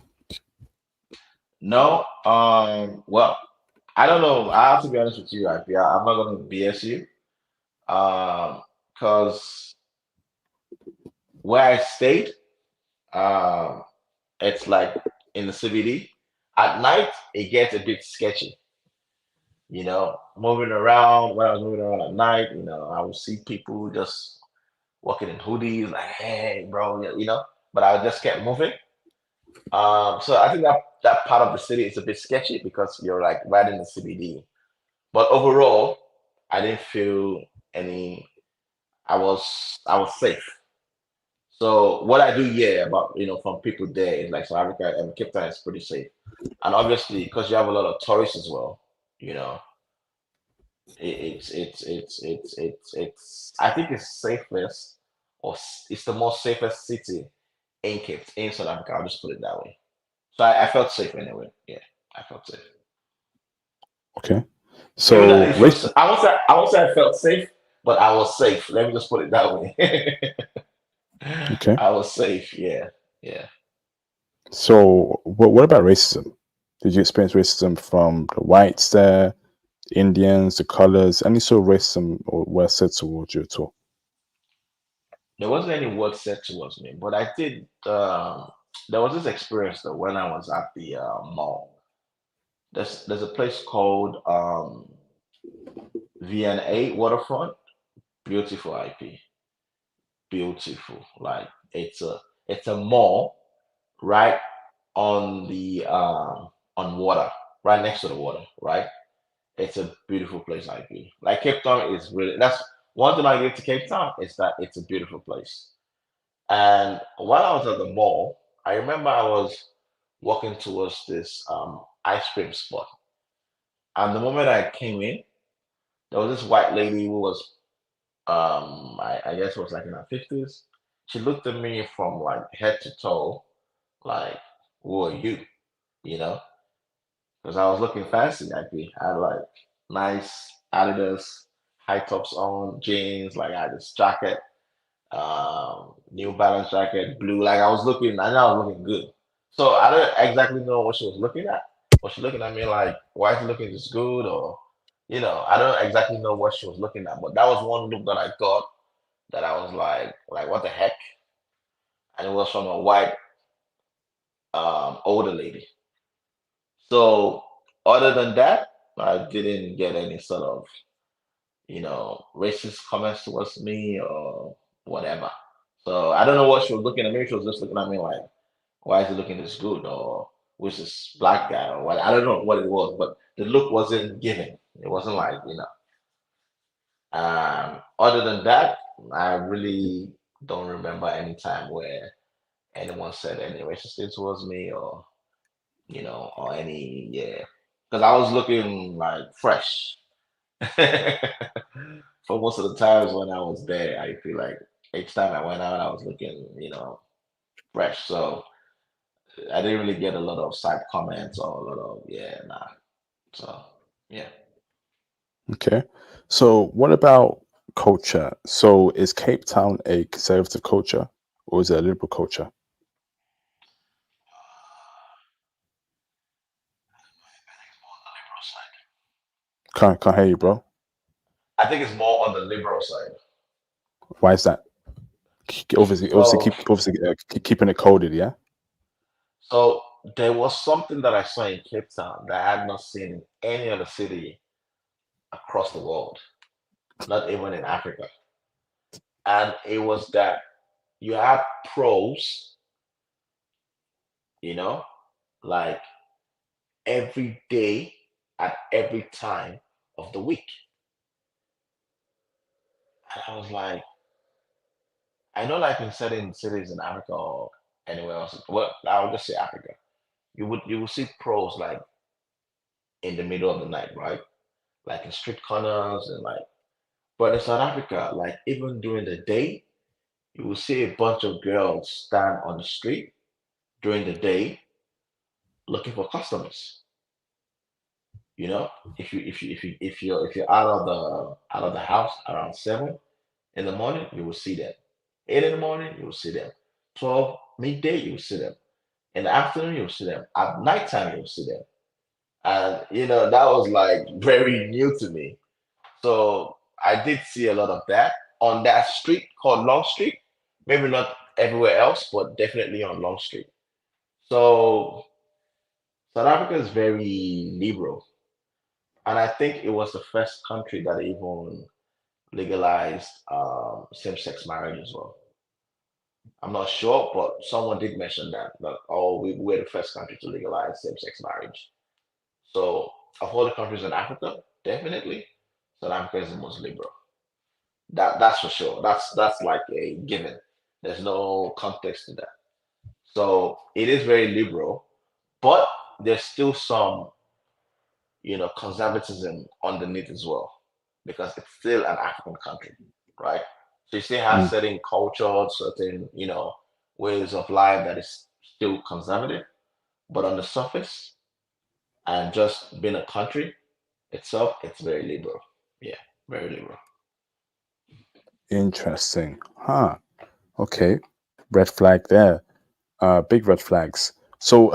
Speaker 2: No, well, I don't know. I have to be honest with you, IPR. I'm not gonna BS you. Because where I stayed, um, it's like in the CBD. At night, it gets a bit sketchy. Moving around. When I was moving around at night, I would see people just walking in hoodies, like, "Hey, bro," But I just kept moving. So I think that part of the city is a bit sketchy because you're like right in the CBD. But overall, I didn't feel any. I was safe. So what I do hear about from people there is like South Africa and Cape Town is pretty safe, and obviously because you have a lot of tourists as well, you know, it's I think it's safest it's the most safest city in South Africa. I'll just put it that way. So I felt safe anyway. Yeah, I felt safe.
Speaker 1: Okay,
Speaker 2: Even though
Speaker 1: so race.
Speaker 2: I won't say I felt safe, but I was safe. Let me just put it that way.
Speaker 1: Okay,
Speaker 2: I was safe. Yeah, yeah.
Speaker 1: so what about racism? Did you experience racism from the whites there, the Indians, the colors? Any sort of racism or were said towards you at all?
Speaker 2: There wasn't any word said towards me, but I did. There was this experience though when I was at the mall. There's a place called VNA Waterfront. Beautiful IP, beautiful. Like it's a mall right on the on water, right next to the water, right? It's a beautiful place, IP. Like Cape Town is really that's one thing I give to Cape Town is that it's a beautiful place. And while I was at the mall, I remember I was walking towards this ice cream spot. And the moment I came in, there was this white lady who was, I guess was like in her 50s. She looked at me from like head to toe, like, who are you? You know, because I was looking fancy. I had like nice Adidas high tops on, jeans, like I had this jacket. New Balance jacket, blue. Like I was looking, I know I was looking good. So I don't exactly know what she was looking at. Was she looking at me like, why is he looking this good? Or, I don't exactly know what she was looking at. But that was one look that I got that I was like, what the heck? And it was from a white, older lady. So other than that, I didn't get any sort of, racist comments towards me or whatever. So I don't know what she was looking at. Maybe she was just looking at me like, why is he looking this good? Or who's this black guy? Or what? I don't know what it was, but the look wasn't giving. It wasn't like. Other than that, I really don't remember any time where anyone said any racist thing towards me or any, yeah. Because I was looking like fresh. For most of the times when I was there, I feel like each time I went out, I was looking, fresh. So I didn't really get a lot of side comments or a lot of, yeah, nah. So yeah.
Speaker 1: Okay. So what about culture? So is Cape Town a conservative culture or is it a liberal culture? Can't hear you, bro.
Speaker 2: I think it's more on the liberal side.
Speaker 1: Why is that? Obviously,
Speaker 2: So,
Speaker 1: keep keeping it coded, yeah.
Speaker 2: so there was something that I saw in Cape Town that I had not seen in any other city across the world, not even in Africa. And it was that you had pros, you know, like every day at every time of the week. And I was like, I know like in certain cities in Africa or anywhere else, well, I'll just say Africa, you would see pros like in the middle of the night, right? Like in street corners and like, but in South Africa, like even during the day, you will see a bunch of girls stand on the street during the day looking for customers. You know, if you're out of the house around 7 in the morning, you will see them. 8 in the morning, you will see them. 12 midday, you will see them. In the afternoon, you will see them. At nighttime, you will see them. And that was like very new to me. So I did see a lot of that on that street called Long Street. Maybe not everywhere else, but definitely on Long Street. So South Africa is very liberal, and I think it was the first country that even legalized same-sex marriage as well. I'm not sure, but someone did mention that oh, we were the first country to legalize same-sex marriage. So of all the countries in Africa, definitely South Africa is the most liberal. That's for sure. That's like a given. There's no context to that. So it is very liberal, but there's still some, conservatism underneath as well, because it's still an African country, right? So you still have
Speaker 1: Mm,
Speaker 2: certain cultures, certain, ways of life that is still conservative, but on the surface and just being a country itself, it's very liberal. Yeah, very liberal.
Speaker 1: interesting. Huh. Okay. Red flag there. Big red flags. So,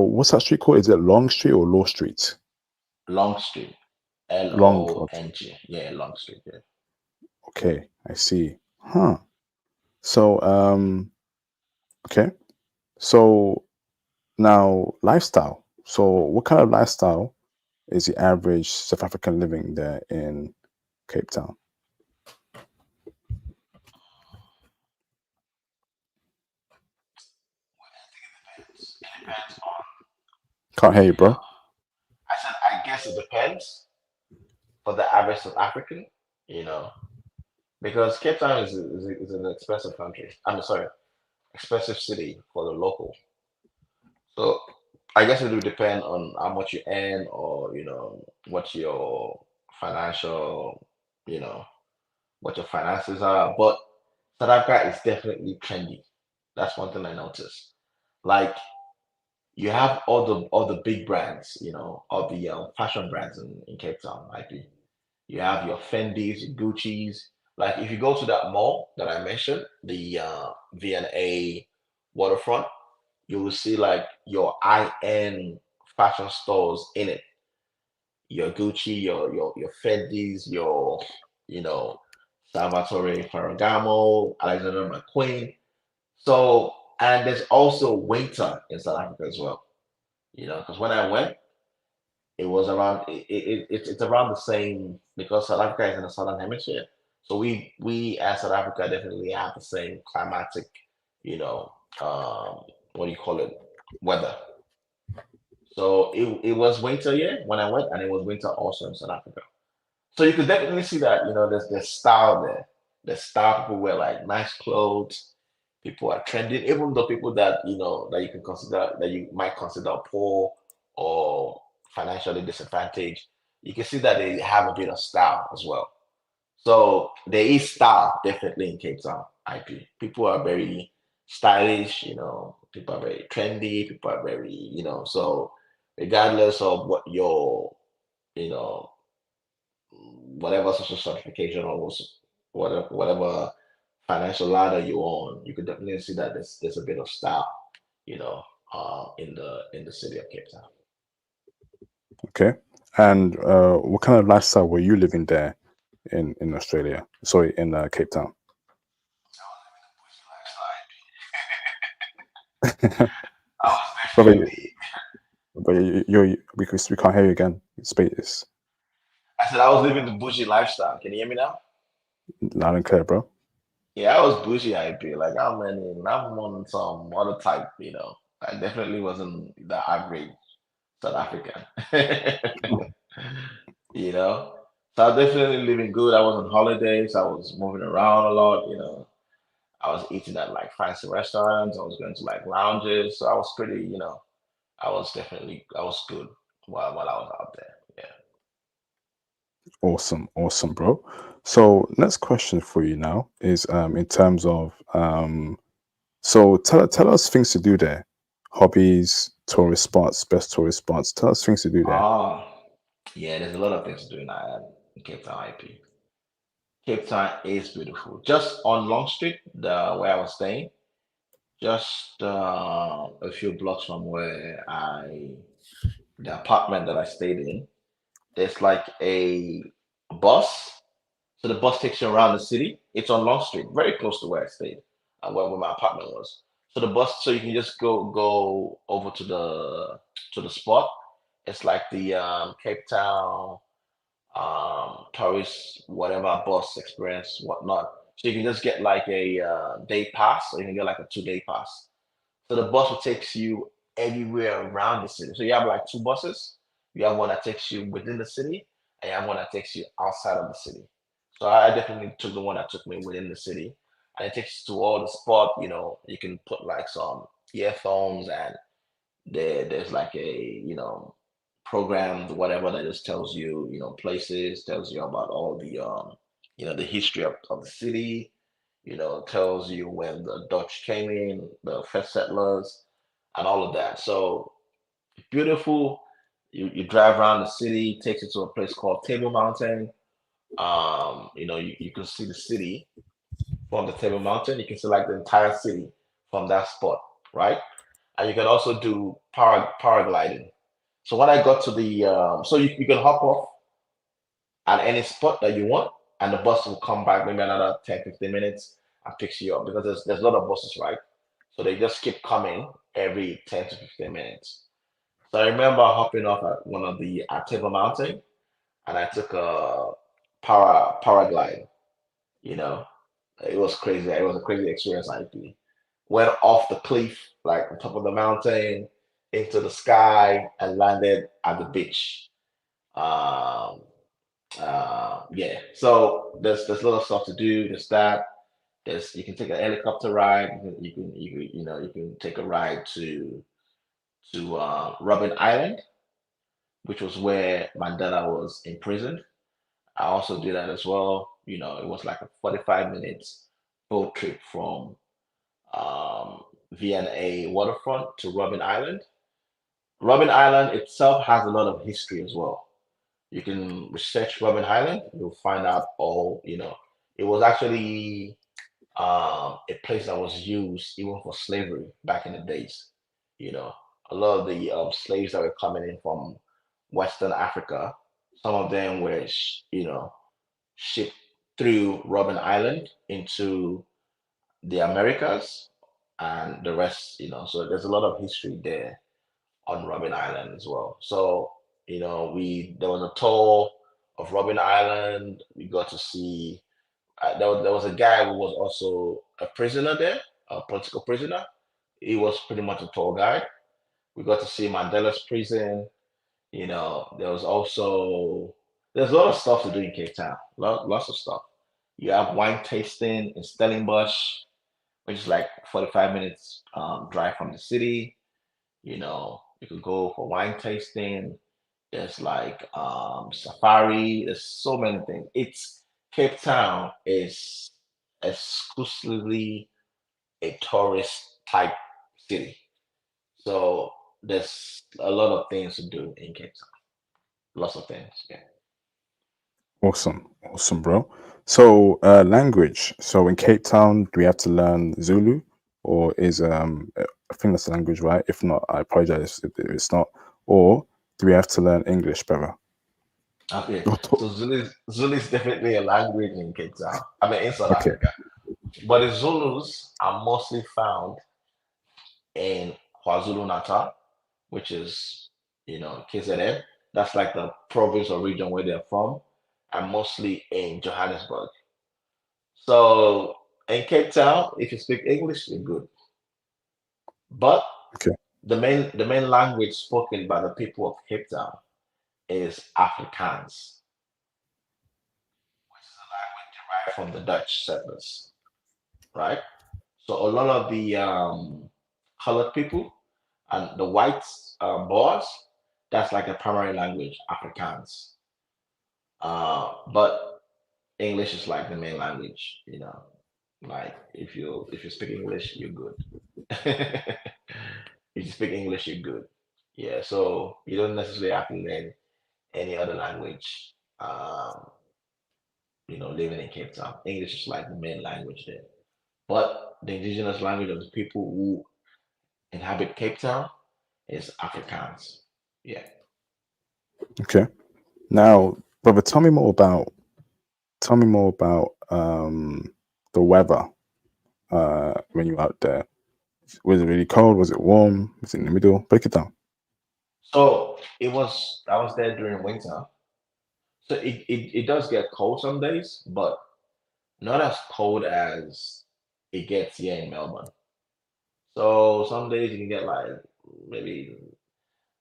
Speaker 1: what's that street called? Is it Long Street or Law Street?
Speaker 2: Long Street, L
Speaker 1: Long.
Speaker 2: O N G. Yeah, Long Street. Yeah.
Speaker 1: Okay, I see. Huh. So, okay. So now lifestyle. So, what kind of lifestyle is the average South African living there in Cape Town?
Speaker 2: It depends on,
Speaker 1: Can't hear you,
Speaker 2: you know,
Speaker 1: bro.
Speaker 2: I said, I guess it depends for the average South African, you know, because Cape Town is an expensive country. I'm sorry, expensive city for the local. So I guess it would depend on how much you earn or, what your financial, you know, what your finances are. But South Africa is definitely trendy. That's one thing I noticed. Like you have all the big brands, all the fashion brands in Cape Town, like you have your Fendi's, your Gucci's. Like if you go to that mall that I mentioned, the VNA waterfront, you will see like your high-end fashion stores in it. Your Gucci, your Fendi's, your you know Salvatore Ferragamo, Alexander McQueen. So and there's also winter in South Africa as well. Because when I went, it was around it's around the same because South Africa is in the southern hemisphere. So we as South Africa definitely have the same climatic, you know, what do you call it, weather. So it was winter, yeah, when I went, and it was winter also in South Africa. So you could definitely see that, there's style there. There's style. People wear like nice clothes. People are trending, even though people that that you can consider that you might consider poor or financially disadvantaged, you can see that they have a bit of style as well. So there is style definitely in Cape Town, IP. People are very stylish, people are very trendy, people are very, so regardless of what your, you know, whatever social certification or whatever financial ladder you're on, you could definitely see that there's a bit of style, you know, in the city of Cape Town.
Speaker 1: Okay. And what kind of lifestyle were you living there in Australia? Sorry, in Cape Town.
Speaker 2: I was
Speaker 1: Brother,
Speaker 2: definitely,
Speaker 1: but we can't hear you again. Space
Speaker 2: I said I was living the bougie lifestyle. Can you hear me now?
Speaker 1: loud and clear, bro.
Speaker 2: Yeah, I was bougie IP. Like I'm on some other type, I definitely wasn't the average South African. you know. So I was definitely living good. I was on holidays. I was moving around a lot. I was eating at like fancy restaurants. I was going to like lounges. So I was pretty. I was good while I was out there. Yeah.
Speaker 1: Awesome, awesome, bro. So next question for you now is in terms of so tell us things to do there, hobbies, tourist spots, best tourist spots. Tell us things to do there.
Speaker 2: Ah, yeah, there's a lot of things to do in Cape Town IP. Cape Town is beautiful. Just on Long Street, the where I was staying, just a few blocks from where the apartment that I stayed in, there's like a bus. So the bus takes you around the city. It's on Long Street, very close to where I stayed, where my apartment was. So the bus, so you can just go over to the spot. It's like the Cape Town tourist whatever bus experience whatnot. So you can just get like a day pass, or you can get like a 2 day pass. So the bus will takes you everywhere around the city. So you have like two buses. You have one that takes you within the city, and you have one that takes you outside of the city. So I definitely took the one that took me within the city, and it takes you to all the spot. You can put like some earphones, and there's like a program whatever that just tells you places, tells you about all the the history of the city, tells you when the Dutch came in, the first settlers, and all of that. So beautiful. You drive around the city, takes you to a place called Table Mountain. You can see the city from the Table Mountain. You can see like the entire city from that spot, right? And you can also do paragliding. So when I got to the, so you can hop off at any spot that you want, and the bus will come back maybe another 10, 15 minutes and picks you up because there's a lot of buses, right? So they just keep coming every 10 to 15 minutes. So I remember hopping off at one of the at Table Mountain, and I took a paraglide. You know, it was crazy. It was a crazy experience. I went off the cliff, like on top of the mountain, into the sky, and landed at the beach. Um, yeah. So there's a lot of stuff to do. There's that. You can take a helicopter ride. You can take a ride to Robben Island, which was where Mandela was imprisoned. I also did that as well. It was like a 45 minutes boat trip from V&A waterfront to Robben Island. Robben Island itself has a lot of history as well. You can research Robben Island, you'll find out all, It was actually a place that was used even for slavery back in the days. You know, a lot of the slaves that were coming in from Western Africa, some of them were, shipped through Robben Island into the Americas, and the rest, so there's a lot of history there on Robben Island as well. So, we there was a tour of Robben Island. We got to see there was a guy who was also a prisoner there, a political prisoner. He was pretty much a tour guide. We got to see Mandela's prison. There was also there's a lot of stuff to do in Cape Town. Lots of stuff. You have wine tasting in Stellenbosch, which is like 45 minutes drive from the city. You could go for wine tasting. There's like safari. There's so many things. It's Cape Town is exclusively a tourist type city. So there's a lot of things to do in Cape Town. Lots of things. Yeah.
Speaker 1: Awesome, awesome, bro. So, language. So, in Cape Town, do we have to learn Zulu, or is I think that's the language, right? If not, I apologize if it's not. Or do we have to learn English, brother?
Speaker 2: Okay. So Zulu is definitely a language in Cape Town. I mean in South
Speaker 1: Okay,
Speaker 2: Africa. But the Zulus are mostly found in KwaZulu Natal, which is, KZN. That's like the province or region where they're from, and mostly in Johannesburg. So in Cape Town, if you speak English, you're good. But
Speaker 1: okay,
Speaker 2: the main language spoken by the people of Cape Town is Afrikaans, which is a language derived from the Dutch settlers, right? So a lot of the colored people and the white Boers, that's like a primary language, Afrikaans. But English is like the main language, Like if you speak English, you're good. If you speak English, you're good. Yeah, so you don't necessarily have to learn any other language. Living in Cape Town, English is like the main language there. But the indigenous language of the people who inhabit Cape Town is Afrikaans. Yeah.
Speaker 1: okay. Now, brother, tell me more about the weather when you're out there. Was it really cold? Was it warm? Was it in the middle? Break it down.
Speaker 2: So I was there during winter. So it does get cold some days, but not as cold as it gets here in Melbourne. So some days you can get like maybe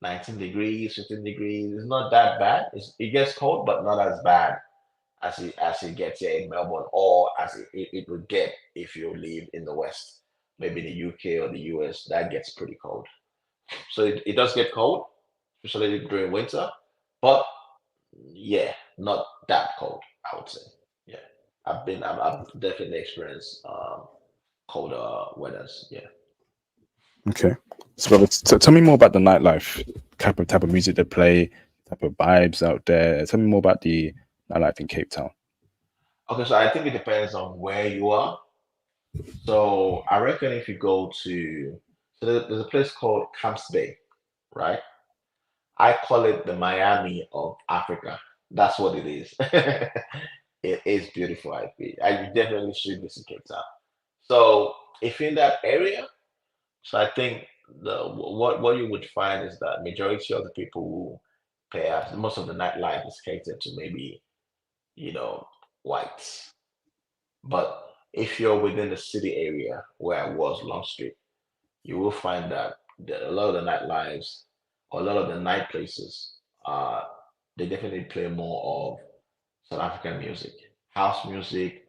Speaker 2: 19 degrees, 15 degrees. It's not that bad. It gets cold, but not as bad as it gets here in Melbourne, or as it would get if you live in the West, maybe the UK or the US. That gets pretty cold. So it does get cold, especially during winter, but yeah, not that cold, I would say. Yeah, I've definitely experienced colder weathers. Yeah.
Speaker 1: Okay. So, brother, tell me more about the nightlife, type of music they play, type of vibes out there. Tell me more about the nightlife in Cape Town.
Speaker 2: Okay, so I think it depends on where you are. So I reckon if you go to, so there's a place called Camps Bay, right? I call it the Miami of Africa. That's what it is. It is beautiful, I think. And you definitely should visit Cape Town. So if you're in that area, so I think what you would find is that majority of the people who perhaps most of the nightlife is catered to maybe, you know, whites. But if you're within the city area where I was, Long Street, you will find that a lot of the nightlives or a lot of the night places, uh, they definitely play more of South African music, house music,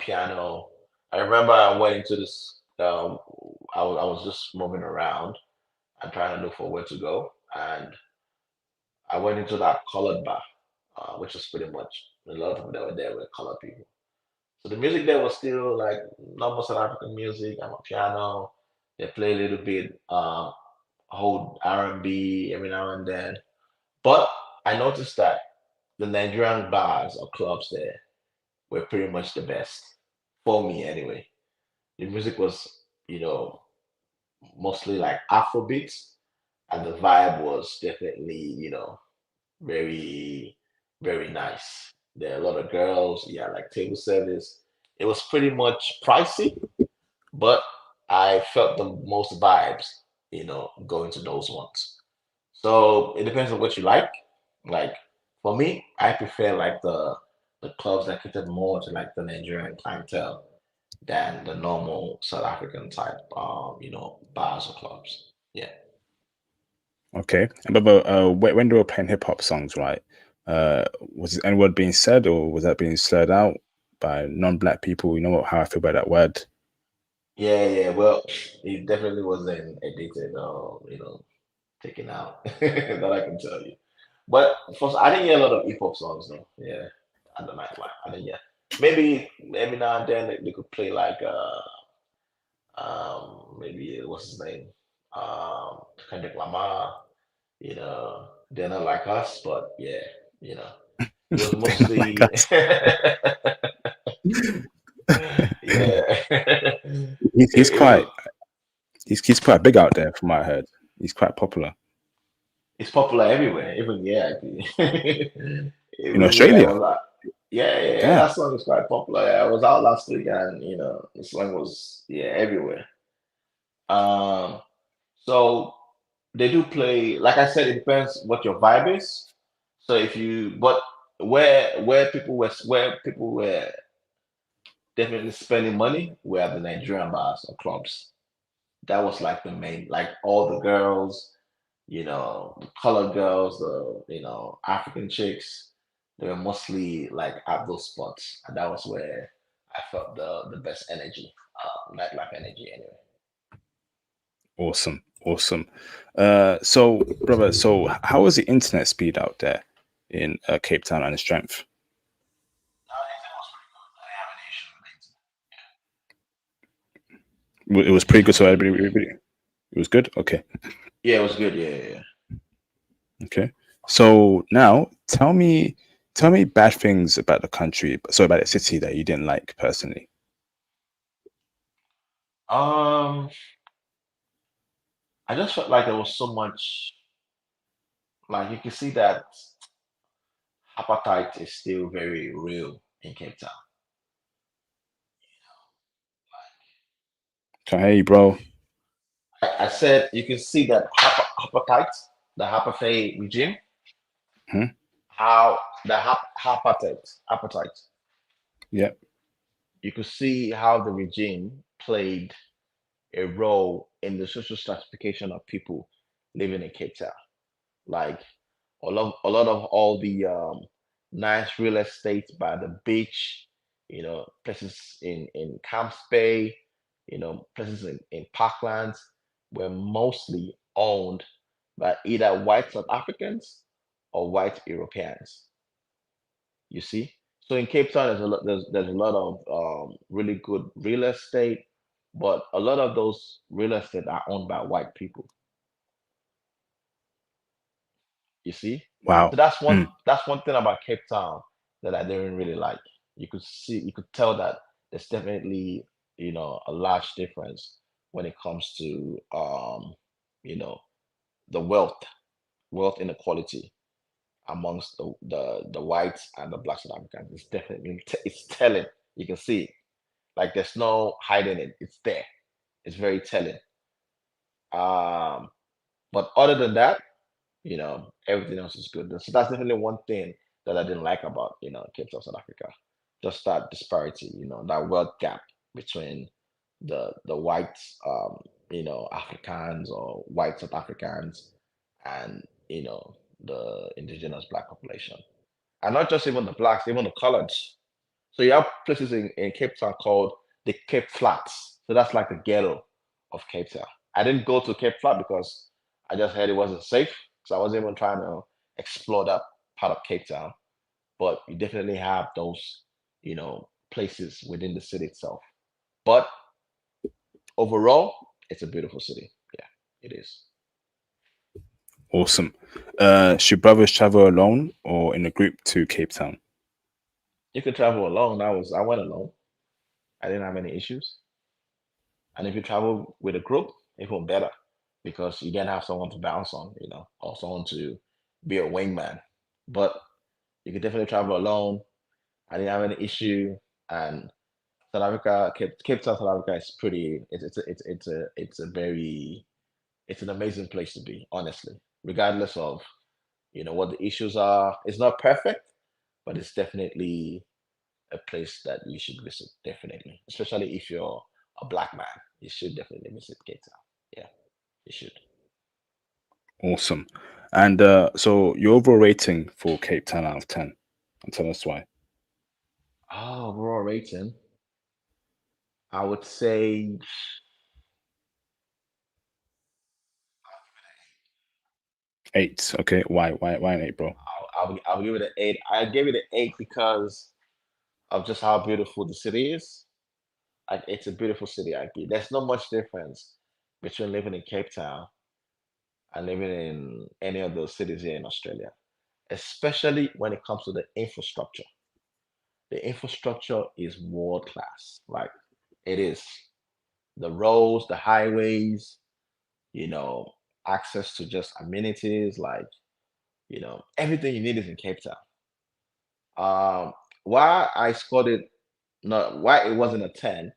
Speaker 2: piano. I remember I went into this. I was just moving around and trying to look for where to go, and I went into that colored bar, which was pretty much a lot of people that were there were colored people. So the music there was still like normal South African music. Piano. They play a little bit, hold R&B every now and then. But I noticed that the Nigerian bars or clubs there were pretty much the best for me anyway. The music was, you know, mostly like Afrobeats, and the vibe was definitely, very, very nice. There are a lot of girls, yeah, like table service. It was pretty much pricey, but I felt the most vibes, going to those ones. So it depends on what you like. Like for me, I prefer like the clubs that cater more to like the Nigerian clientele than the normal South African type, bars or clubs. Yeah.
Speaker 1: Okay. But when they were playing hip hop songs, right? Was any word being said, or was that being slurred out by non-black people? You know how I feel about that word.
Speaker 2: Yeah, yeah. Well, it definitely wasn't edited taken out. That I can tell you. But first, I didn't hear a lot of hip hop songs though. Yeah, I don't like. I didn't hear. Maybe every now and then they could play like maybe what's his name, Kendrick Lamar. They're not like us, but yeah, you know, it was
Speaker 1: They're not like
Speaker 2: mostly
Speaker 1: us.
Speaker 2: yeah.
Speaker 1: He's
Speaker 2: It was.
Speaker 1: quite he's quite big out there, from what I heard. He's quite popular
Speaker 2: It's popular everywhere, even yeah,
Speaker 1: in
Speaker 2: even yeah, I
Speaker 1: Australia.
Speaker 2: was like, yeah, yeah, yeah,
Speaker 1: Damn.
Speaker 2: that song is quite popular. Yeah, I was out last week, and the song was yeah everywhere. Um, so they do play. Like I said, it depends what your vibe is. So if you, but where people were definitely spending money were at the Nigerian bars or clubs. That was like the main, like all the girls, the colored girls, the African chicks, they were mostly like at those spots, and that was where I felt the best energy, nightlife energy anyway.
Speaker 1: Awesome, awesome. So, brother, so how was the internet speed out there in Cape Town and the strength?
Speaker 2: I think it was pretty good. I didn't have any issue with it.
Speaker 1: It was
Speaker 2: The
Speaker 1: pretty
Speaker 2: internet
Speaker 1: good.
Speaker 2: was
Speaker 1: So
Speaker 2: pretty good.
Speaker 1: it was good. Okay,
Speaker 2: Yeah, it was good. Yeah, yeah,
Speaker 1: okay. So now tell me bad things about the country, so about the city that you didn't like personally.
Speaker 2: yeah. I just felt like there was so much. Like you can see that appetite is still very real in Cape Town.
Speaker 1: Can I hear you, bro?
Speaker 2: I said you can see that appetite, the apartheid regime,
Speaker 1: Hmm.
Speaker 2: how the appetite.
Speaker 1: Yeah.
Speaker 2: You could see how the regime played a role in the social stratification of people living in Cape Town. Like a lot of all the nice real estate by the beach, places in Camps Bay, places in Parklands were mostly owned by either white South Africans or white Europeans. You see, so in Cape Town, there's a lot of really good real estate, but a lot of those real estate are owned by white people. You see, so
Speaker 1: Wow. Mm.
Speaker 2: that's one thing about Cape Town that I didn't really like. You could tell that there's definitely a large difference when it comes to you know the wealth inequality amongst the whites and the black South Africans. It's definitely it's telling. You can see it. Like there's no hiding it. It's there. It's very telling. Um, but other than that, everything else is good. So that's definitely one thing that I didn't like about, Cape Town, South Africa. Just that disparity, that wealth gap between the white, Africans or white South Africans and, the indigenous black population. And not just even the blacks, even the coloreds. So you have places in Cape Town called the Cape Flats. So that's like the ghetto of Cape Town. I didn't go to Cape Flat because I just heard it wasn't safe. So I wasn't even trying to explore that part of Cape Town. But you definitely have those, places within the city itself. But overall, it's a beautiful city. Yeah, it is.
Speaker 1: Awesome. Should brothers travel alone or in a group to Cape Town?
Speaker 2: You could travel alone. I went alone. I didn't have any issues. And if you travel with a group, even better because you then have someone to bounce on, or someone to be a wingman. But you could definitely travel alone. I didn't have any issue. And South Africa, Cape Town, South Africa is pretty. It's a very it's an amazing place to be, honestly. Regardless of what the issues are, it's not perfect, but it's definitely a place that you should visit. Definitely, especially if you're a black man, you should definitely visit Cape Town. Yeah, you should.
Speaker 1: Awesome. And so your overall rating for Cape Town out of 10, and tell us why.
Speaker 2: Oh, overall rating, I would say
Speaker 1: 8. Okay. Why an 8, bro?
Speaker 2: I'll give it an 8. I gave it an 8 because of just how beautiful the city is. Like it's a beautiful city. There's not much difference between living in Cape Town and living in any of those cities here in Australia, especially when it comes to the infrastructure. The infrastructure is world class. Like it is. The roads, the highways, you know, access to just amenities, like, everything you need is in Cape Town. Um, why I scored it, not why it wasn't a 10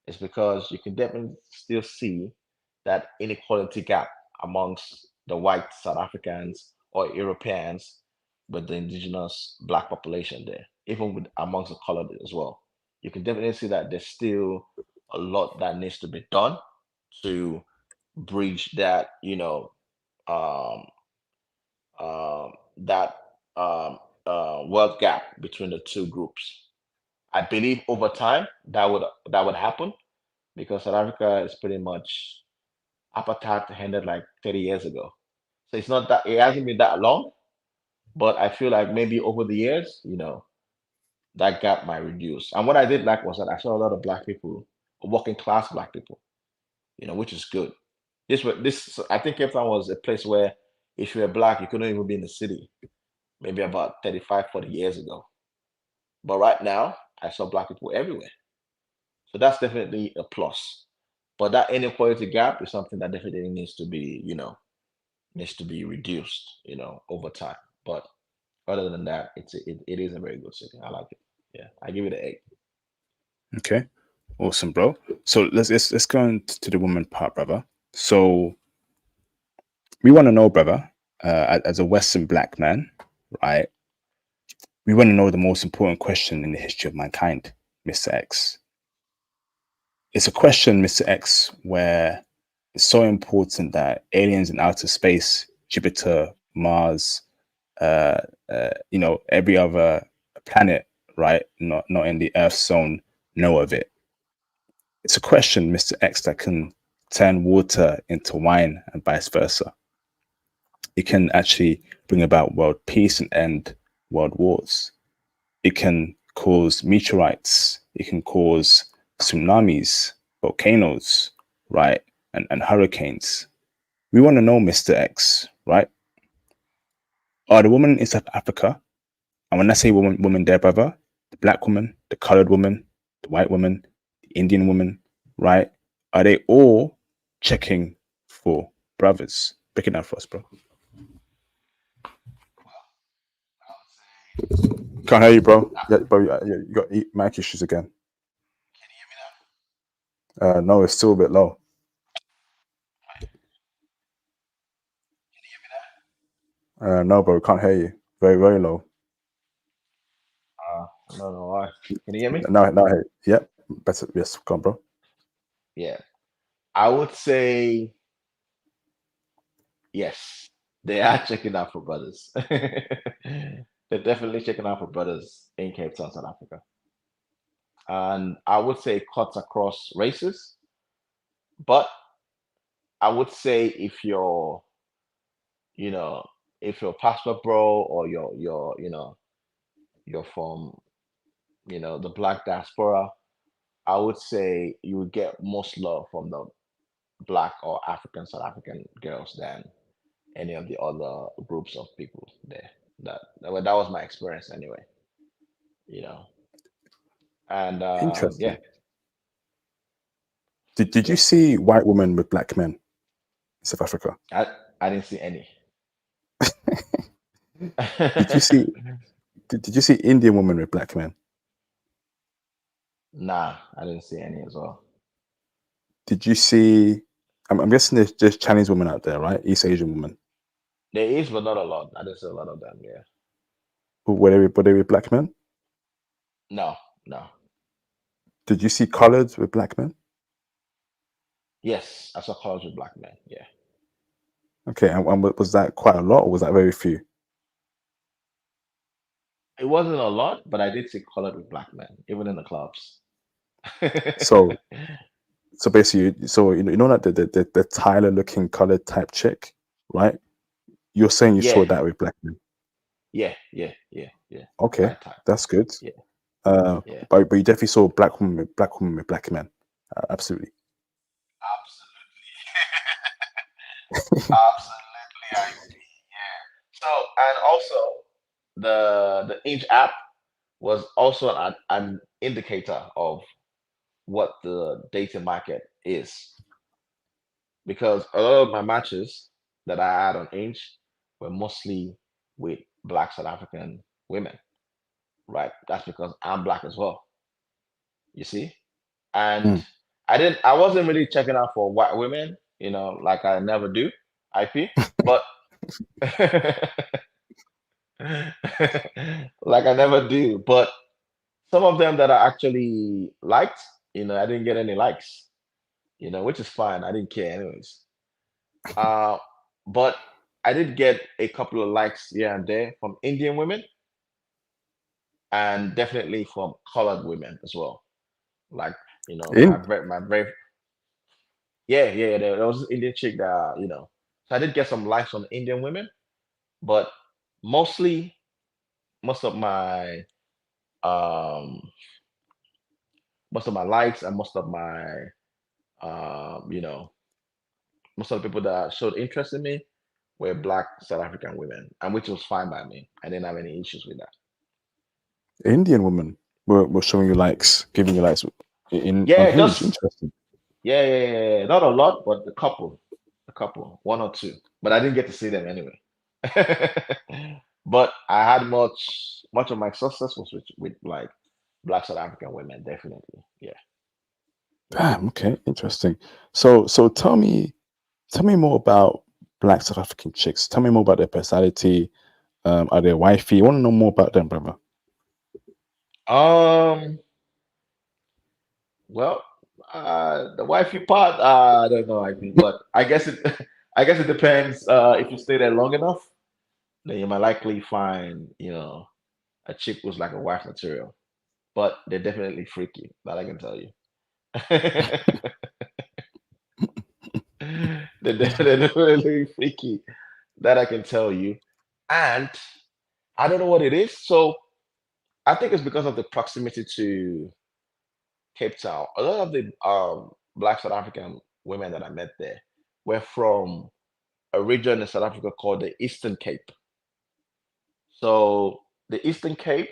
Speaker 2: is because you can definitely still see that inequality gap amongst the white South Africans or Europeans with the indigenous black population there, even with amongst the colored as well. You can definitely see that there's still a lot that needs to be done to bridge that, um, that wealth gap between the two groups. I believe over time that would happen because South Africa is pretty much apartheid ended like 30 years ago. So it's not that it hasn't been that long, but I feel like maybe over the years, that gap might reduce. And what I did like was that I saw a lot of black people, working class black people, which is good. This I think Cape Town was a place where if you were black, you couldn't even be in the city, maybe about 35, 40 years ago. But right now, I saw black people everywhere. So that's definitely a plus. But that inequality gap is something that definitely needs to be reduced, over time. But other than that, it is a very good city. I like it. Yeah, I give it an 8.
Speaker 1: Okay. Awesome, bro. So let's go into the woman part, brother. So we want to know, brother, as a Western black man, right? We want to know the most important question in the history of mankind, Mr. X. It's a question, Mr. X, where it's so important that aliens in outer space, Jupiter, Mars, every other planet, right, not in the Earth zone, know of it. It's a question, Mr. X, that can turn water into wine and vice versa. It can actually bring about world peace and end world wars. It can cause meteorites. It can cause tsunamis, volcanoes, right? And hurricanes. We want to know, Mr. X, right? Are the women in South Africa, and when I say woman there, brother, the black woman, the colored woman, the white woman, the Indian woman, right? Are they all checking for brothers? Break it down for us, bro. Can't hear you, bro. Yeah, bro, you got mic issues again.
Speaker 2: Can you hear me now?
Speaker 1: No, it's still a bit low.
Speaker 2: Can you hear me now?
Speaker 1: No, bro, can't hear you. Very, very low.
Speaker 2: I don't know why. Can you hear me?
Speaker 1: Now, hey, yep, better. Yes, come on, bro.
Speaker 2: Yeah. I would say yes. They are checking out for brothers. They're definitely checking out for brothers in Cape Town, South Africa. And I would say it cuts across races, but I would say you know, if you're pastor bro or you're from, the black diaspora, I would say you would get most love from the black or African South African girls than any of the other groups of people there. That was my experience anyway. And yeah,
Speaker 1: Interesting. Did you
Speaker 2: yeah,
Speaker 1: see white women with black men in South Africa?
Speaker 2: I I didn't see any.
Speaker 1: Did you see did you see Indian women with black men?
Speaker 2: Nah, I didn't see any as well.
Speaker 1: Did you see? I'm guessing there's Chinese women out there, right? East Asian women.
Speaker 2: There is, but not a lot. I didn't see a lot of them. Yeah.
Speaker 1: Were they with black men?
Speaker 2: No, no.
Speaker 1: Did you see colored with black men?
Speaker 2: Yes, I saw college with black men. Yeah.
Speaker 1: Okay, and was that quite a lot, or was that very few?
Speaker 2: It wasn't a lot, but I did see colored with black men, even in the clubs.
Speaker 1: So so basically, so you know that the Tyler looking colored type chick, right? You're saying you
Speaker 2: Yeah,
Speaker 1: saw that with black men.
Speaker 2: yeah, yeah, yeah, yeah.
Speaker 1: Okay,
Speaker 2: That type.
Speaker 1: that's good.
Speaker 2: Yeah, yeah.
Speaker 1: But you definitely saw black women with black men. Absolutely.
Speaker 2: Absolutely. Absolutely, I see. Yeah. So, and also the Inch app was also an indicator of what the dating market is, because a lot of my matches that I had on Inch were mostly with Black South African women, right? That's because I'm Black as well, you see? And
Speaker 1: Mm.
Speaker 2: I wasn't really checking out for white women, like I never do, IP, but like I never do. But some of them that I actually liked, I didn't get any likes, which is fine. I didn't care anyways. Uh, but I did get a couple of likes here and there from Indian women and definitely from colored women as well. Like,
Speaker 1: In
Speaker 2: my very, yeah, yeah, yeah, there was this Indian chick that, so I did get some likes from Indian women, but mostly, most of my, um, most of my likes and um, you know, most of the people that showed interest in me were Black South African women, and which was fine by me. I didn't have any issues with that.
Speaker 1: Indian women were showing you likes, giving you likes in on
Speaker 2: Yeah,
Speaker 1: Hinge.
Speaker 2: just
Speaker 1: Interesting.
Speaker 2: yeah, yeah, yeah, yeah. Not a lot, but a couple, one or two. But I didn't get to see them anyway. But I had much of my success was with like Black South African women, definitely. Yeah, yeah.
Speaker 1: Damn. Okay. Interesting. So tell me more about Black South African chicks. Tell me more about their personality. Are they wifey? I want to know more about them, brother.
Speaker 2: Um, well, the wifey part, I don't know, I mean, but I guess it I guess it depends. If you stay there long enough, then you might likely find, a chick who's like a wife material. But they're definitely freaky, that I can tell you. They're definitely freaky, that I can tell you. And I don't know what it is. So I think it's because of the proximity to Cape Town. A lot of the Black South African women that I met there were from a region in South Africa called the Eastern Cape. So the Eastern Cape,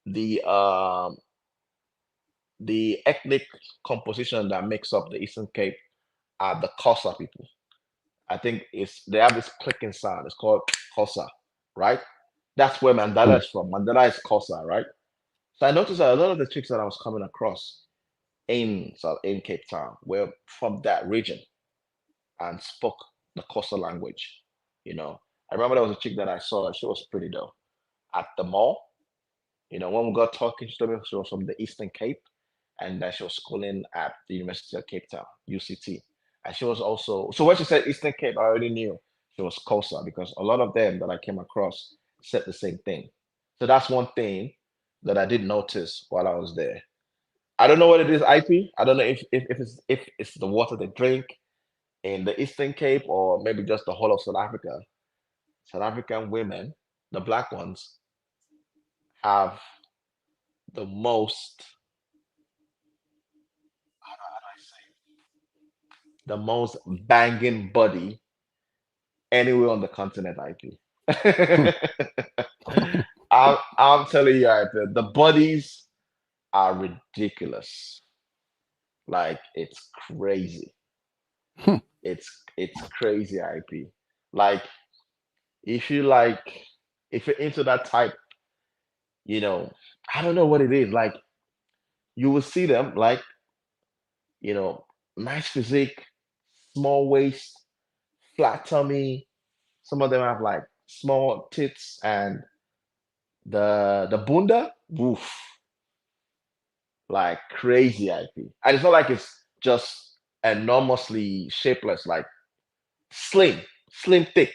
Speaker 2: the um, the ethnic composition that makes up the Eastern Cape are the Xhosa people. I think they have this clicking sound. It's called Xhosa, right? That's where Mandela
Speaker 1: Mm.
Speaker 2: is from. Mandela is Xhosa, right? So I noticed that a lot of the chicks that I was coming across in Cape Town were from that region and spoke the Xhosa language. You know, I remember there was a chick that I saw. She was pretty though at the mall. When we got talking, she told me she was from the Eastern Cape and that she was schooling at the University of Cape Town, UCT. And she was also, so when she said Eastern Cape, I already knew she was Xhosa because a lot of them that I came across said the same thing. So that's one thing that I did notice while I was there. I don't know what it is, IP. I don't know if it's the water they drink in the Eastern Cape or maybe just the whole of South Africa. South African women, the black ones, have the most, how do I say, the most banging body anywhere on the continent, IP.
Speaker 1: Hmm.
Speaker 2: I'm telling you, IP, the bodies. are ridiculous. Like it's crazy.
Speaker 1: Hmm.
Speaker 2: It's crazy, IP. Like if you like if you're into that type, you know, I don't know what it is. Like you will see them like, you know, nice physique, small waist, flat tummy. Some of them have like small tits and the bunda, woof, like crazy IP. And it's not like it's just enormously shapeless, like slim, slim thick.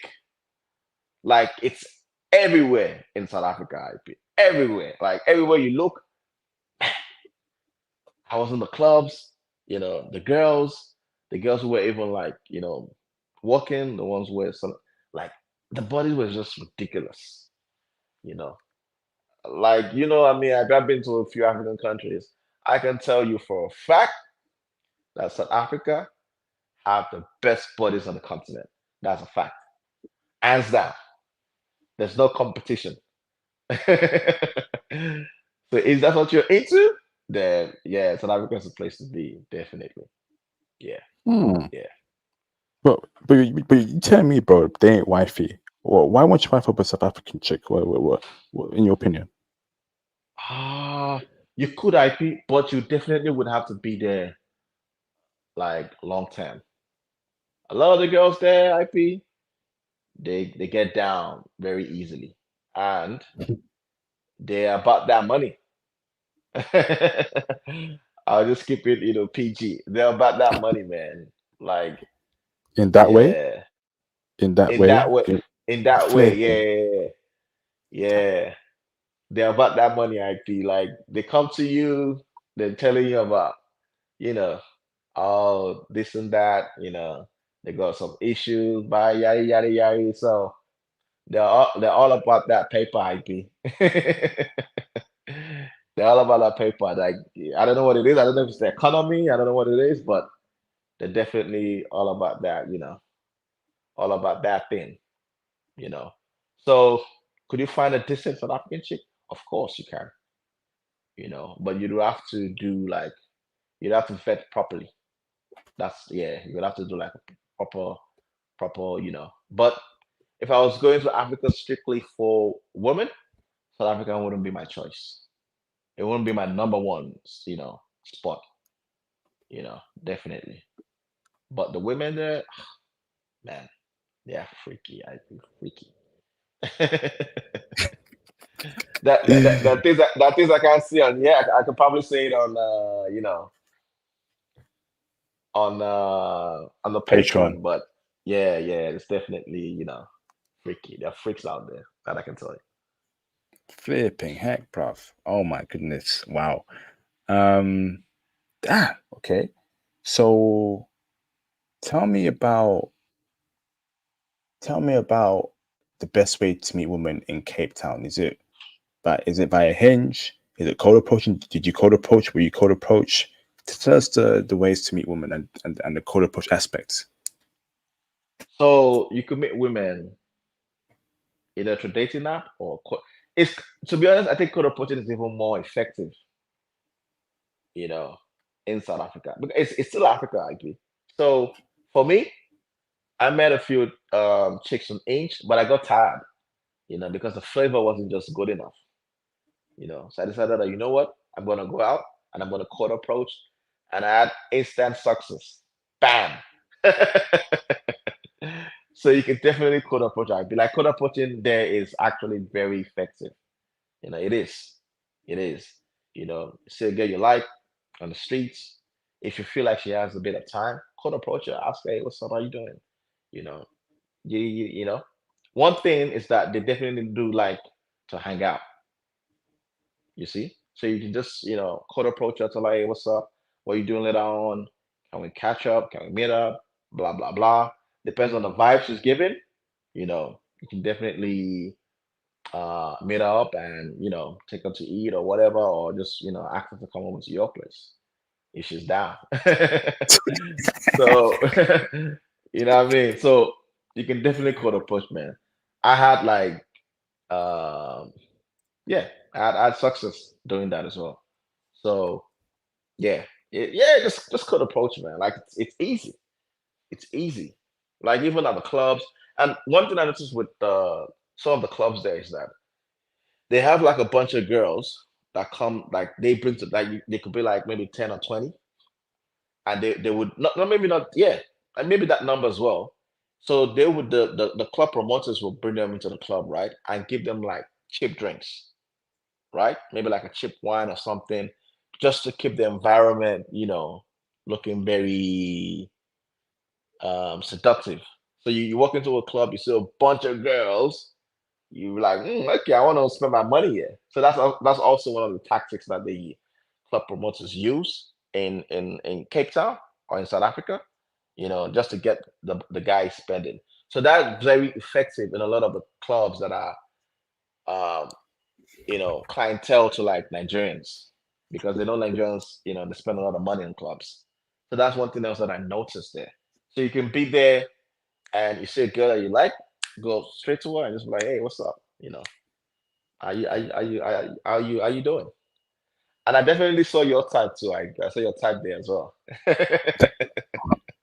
Speaker 2: Like it's everywhere in South Africa, IP. Everywhere. Like everywhere you look, I was in the clubs, the girls who were even like, walking, the ones where some like the bodies were just ridiculous, you know. Like, I mean, I've been to a few African countries. I can tell you for a fact that South Africa have the best bodies on the continent. That's a fact. Hands down. There's no competition. So if that's what you're into, then yeah, South Africa is a place to be, definitely. Yeah,
Speaker 1: Hmm.
Speaker 2: yeah.
Speaker 1: But you tell me, bro, they ain't wifey. Well, why won't you wife up a South African chick? What in your opinion?
Speaker 2: Ah, you could IP, but you definitely would have to be there like long term. A lot of the girls there, IP, they get down very easily, and they're about that money. I'll just keep it, PG. They're about that money, man. Like,
Speaker 1: In that way,
Speaker 2: yeah,
Speaker 1: in that
Speaker 2: in that
Speaker 1: way,
Speaker 2: way, in that way,
Speaker 1: flipping.
Speaker 2: yeah, yeah. They're about that money, IP. Like, they come to you, they're telling you about, you know, oh, this and that, they got some issues, by yada yada yada. So they're all about that paper, IP. They're all about that paper. Like I don't know what it is. I don't know if it's the economy. I don't know what it is, but they're definitely all about that. All about that thing. You know. So could you find a decent South African chick? Of course you can. But you'd have to do like you'd have to vet properly. That's yeah. You'd have to do like a proper. But if I was going to Africa strictly for women, South Africa wouldn't be my choice. It wouldn't be my number one, spot. Definitely. But the women there, man, they are freaky. I think freaky. That things I can't see on. Yeah, I could probably say it on on the
Speaker 1: Patreon.
Speaker 2: Patreon, but yeah, it's definitely freaky. There are freaks out there that I can tell you.
Speaker 1: Flipping heck, bruv. Oh my goodness. Wow. Um okay. So tell me about tell me about the best way to meet women in Cape Town. Is it via Hinge? Is it cold approaching? Did you cold approach? Were you cold approach? Tell us the ways to meet women and the cold approach aspects.
Speaker 2: So you could meet women either through dating app or it's to be honest, I think code approaching is even more effective, you know, in South Africa. Because it's still Africa, I agree. So for me, I met a few chicks on Inch, but I got tired, because the flavor wasn't just good enough, So I decided that what? I'm gonna go out and I'm gonna code approach and I had instant success. Bam. So you can definitely code approach. I'd be like code approaching there is actually very effective. It is. It is. See a girl you like on the streets. If you feel like she has a bit of time, code approach her, ask her, hey, what's up? How you doing? You know, you know. One thing is that they definitely do like to hang out, you see? So you can just, code approach her to like, hey, what's up? What you doing later on? Can we catch up? Can we meet up? Blah, blah, blah. Depends on the vibe she's giving. You can definitely meet up and take her to eat or whatever, or just ask her to come over to your place if she's down. So you know what I mean. So you can definitely call the push, man. I had um yeah, I had success doing that as well. So yeah, yeah, just could approach, man. Like it's easy. It's easy. Like even at the clubs. And one thing I noticed with some of the clubs there is that they have like a bunch of girls that come, like they bring to, like they could be like maybe 10 or 20, and they would not maybe not, yeah, and maybe that number as well. So they would the club promoters will bring them into the club, right, and give them like cheap drinks, right, maybe like a cheap wine or something, just to keep the environment, looking very seductive. So you walk into a club, you see a bunch of girls, you like, okay, I want to spend my money here. So that's also one of the tactics that the club promoters use in Cape Town or in South Africa, just to get the guys spending. So that's very effective in a lot of the clubs that are, um, clientele to like Nigerians, because they know Nigerians, they spend a lot of money in clubs. So that's one thing else that I noticed there. So you can be there and you see a girl that you like, go straight to her and just be like, hey, what's up? Are you doing? And I definitely saw your type too. I saw your type there as well.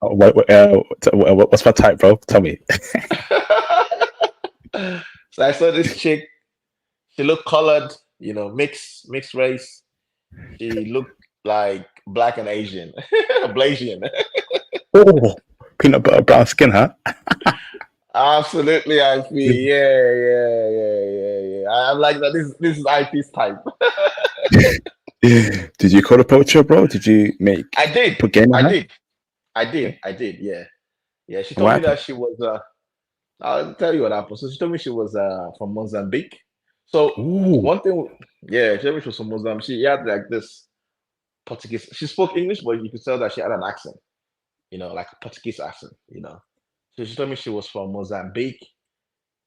Speaker 1: What's my type, bro? Tell me.
Speaker 2: So I saw this chick. She looked colored, mixed race. She looked like black and Asian, Blasian.
Speaker 1: Oh, peanut butter brown skin, huh?
Speaker 2: Absolutely, IP. Yeah. I'm like that. This is IP's type.
Speaker 1: Did you call approach her, bro? Did you
Speaker 2: I did.
Speaker 1: put game on
Speaker 2: I
Speaker 1: her?
Speaker 2: did. I did.
Speaker 1: Okay.
Speaker 2: I did. Yeah. Yeah. She told
Speaker 1: What
Speaker 2: me
Speaker 1: happened?
Speaker 2: that she was. I'll tell you what happened. So she told me she was from Mozambique. So
Speaker 1: Ooh.
Speaker 2: one thing, yeah, she told me she was from Mozambique. She had like this Portuguese. She spoke English, but you could tell that she had an accent. Like a Portuguese accent. So she told me she was from Mozambique,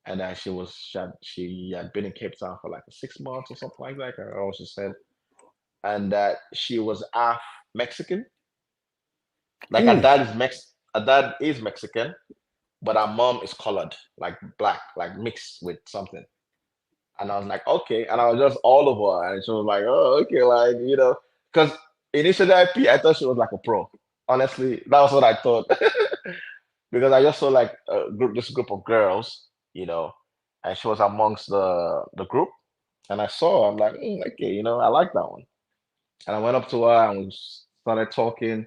Speaker 2: and that she had been in Cape Town for like 6 months or something like that. I also said, and that she was half Mexican. Like
Speaker 1: Ooh.
Speaker 2: her dad is Mexican, but her mom is colored, like black, like mixed with something. And I was like, okay. And I was just all over her. And she was like, oh, okay. Like, because initially I thought she was like a pro. Honestly, that was what I thought. Because I just saw like this group of girls, and she was amongst the group. And I saw her, I'm like, okay, I like that one. And I went up to her and we started talking.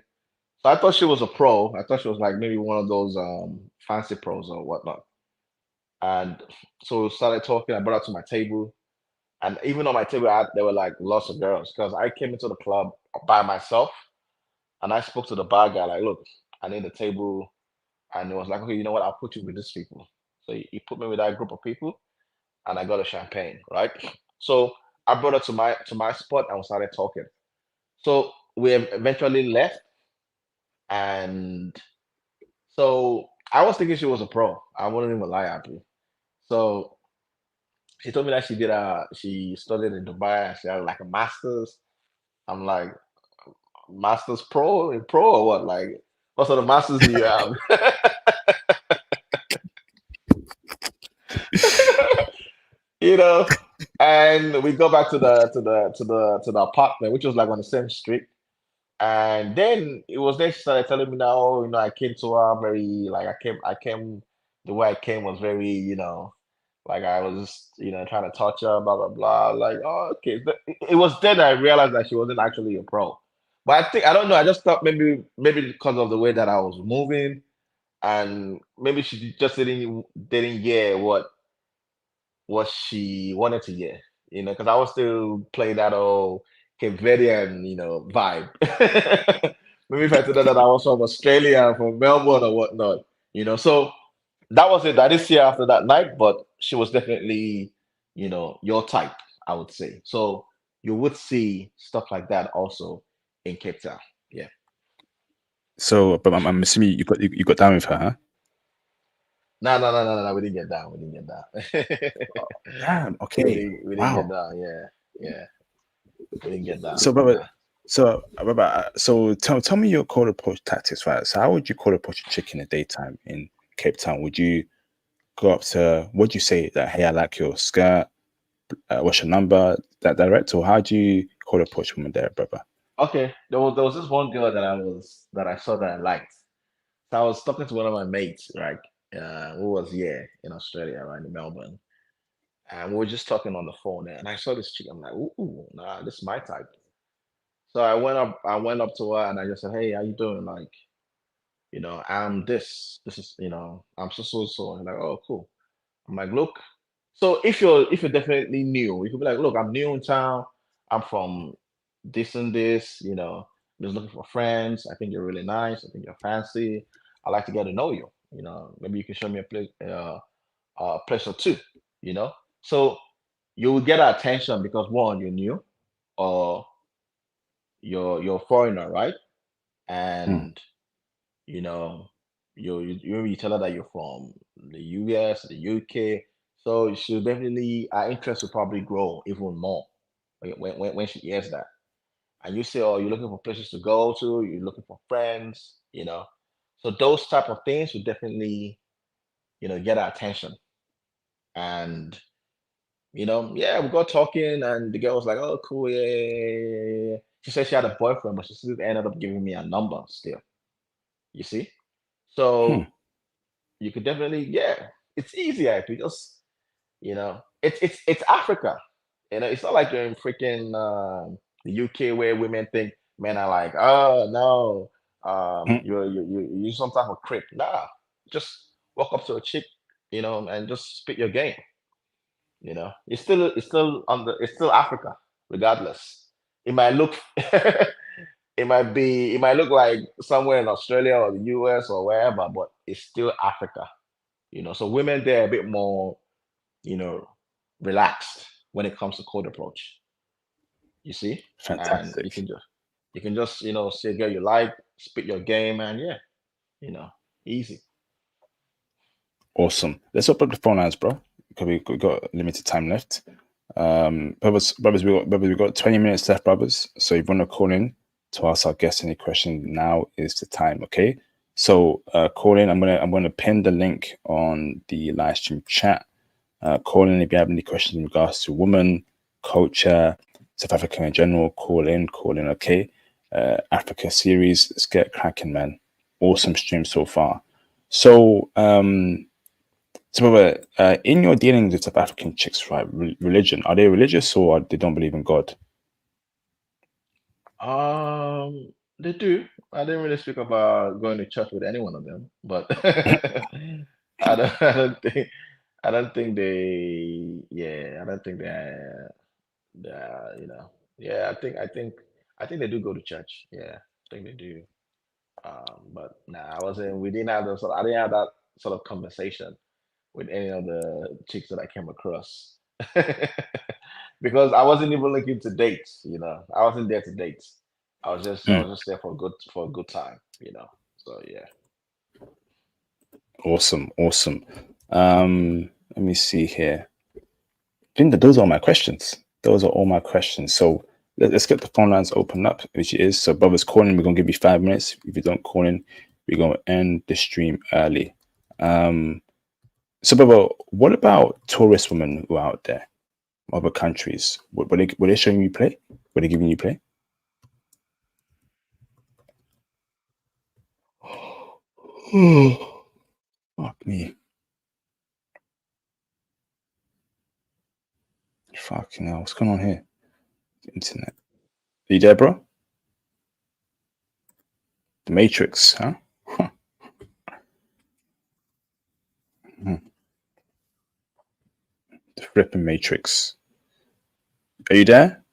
Speaker 2: So I thought she was a pro. I thought she was like maybe one of those fancy pros or whatnot. And so we started talking. I brought her to my table. And even on my table, there were like lots of girls because I came into the club by myself and I spoke to the bar guy, like, look, I need a table. And he was like, okay, you know what? I'll put you with these people. So he put me with that group of people and I got a champagne, right? So I brought her to my spot and we started talking. So we eventually left. And so I was thinking she was a pro. I wouldn't even lie at you. So she told me that she studied in Dubai and she had like a master's. I'm like, Masters Pro or what? Like, what sort of masters do you have? you know. And we go back to the apartment, which was like on the same street. And then it was then she started telling me now, oh, I came to her very like I came the way I came was very, like I was, trying to touch her, blah blah blah. Like, oh, okay. It was then I realized that she wasn't actually a pro. But I don't know. I just thought maybe because of the way that I was moving, and maybe she just didn't hear what she wanted to hear. Because I was still playing that old Cape Verdean, vibe. Maybe if I told her that I was from Australia, from Melbourne or whatnot, So that was it. I didn't see her after that night, but she was definitely, your type, I would say. So you would see stuff like that also in Cape Town. Yeah.
Speaker 1: So, but I'm assuming you got down with her, huh?
Speaker 2: No, no, no, no, no. We didn't get down. We didn't get down.
Speaker 1: Damn.
Speaker 2: we
Speaker 1: Okay.
Speaker 2: didn't. We didn't get
Speaker 1: Wow.
Speaker 2: down. Yeah, yeah. We didn't get down.
Speaker 1: So, but
Speaker 2: Yeah.
Speaker 1: so tell me your call approach tactics, right? So, how would you call approach a chick in the daytime in Cape Town? Would you go up to? Would you say that, hey, I like your skirt? What's your number? That direct, or how do you cold approach women there, brother?
Speaker 2: Okay, there was this one girl that I saw that I liked. So I was talking to one of my mates, right? Who was here in Australia, right in Melbourne, and we were just talking on the phone, and I saw this chick. I'm like, ooh, nah, this is my type. So I went up to her, and I just said, hey, how you doing? Like, I'm this is, I'm so. And like, oh, cool. I'm like, look. So if you're definitely new, you could be like, look, I'm new in town. I'm from this and this. Just looking for friends. I think you're really nice. I think you're fancy. I like to get to know you. Maybe you can show me a place or two. You know, so you will get our attention because one, you're new, or you're a foreigner, right?
Speaker 1: Mm,
Speaker 2: And you know, you tell her that you're from the US, the UK. So she'll definitely, our interest will probably grow even more when she hears that. And you say, oh, you're looking for places to go to, you're looking for friends. So those type of things will definitely, get our attention. And, yeah, we got talking and the girl was like, oh, cool, yeah. She said she had a boyfriend, but she still ended up giving me a number still, you see?
Speaker 1: hmm,
Speaker 2: So you could definitely, yeah, it's easy actually. Just it's Africa. It's not like you're in freaking the UK where women think men are like, oh no,
Speaker 1: hmm.
Speaker 2: you're some type of creep. Nah, just walk up to a chick, and just spit your game. It's still Africa, regardless. It might look it might look like somewhere in Australia or the US or wherever, but it's still Africa. So women there are a bit more, you know, relaxed when it comes to code approach. You see, and you
Speaker 1: Fantastic.
Speaker 2: can just say a girl you like, spit your game, and yeah, you know, easy.
Speaker 1: Awesome. Let's open up the phone lines, bro, because we got limited time left. Brothers, we got 20 minutes left, brothers. So if you want to call in to ask our guests any question, now is the time. Okay. So call in. I'm gonna pin the link on the live stream chat. Call in if you have any questions in regards to women, culture, South Africa in general. Call in. Okay. Africa series. Let's get cracking, man. Awesome stream so far. So in your dealings with South African chicks, right? Religion, are they religious or they don't believe in God?
Speaker 2: They do. I didn't really speak about going to church with any one of them, but I don't think yeah, I don't think they're. Yeah, I think they do go to church. Yeah, I think they do. But nah, I didn't have that sort of conversation with any of the chicks that I came across. Because I wasn't even looking to date. I wasn't there to date. I was just there for a good time. So yeah.
Speaker 1: Awesome. Let me see here. I think that those are all my questions. Those are all my questions. So let's get the phone lines open up, which it is. So brothers calling, we're gonna give you 5 minutes. If you don't call in, we're gonna end the stream early. So brother, what about tourist women who are out there, other countries? Were they showing you play? Were they giving you play? Fuck me. Fucking hell. What's going on here? Internet. Are you there, bro? The Matrix, huh? Huh. Hmm. The flipping Matrix. Are you there?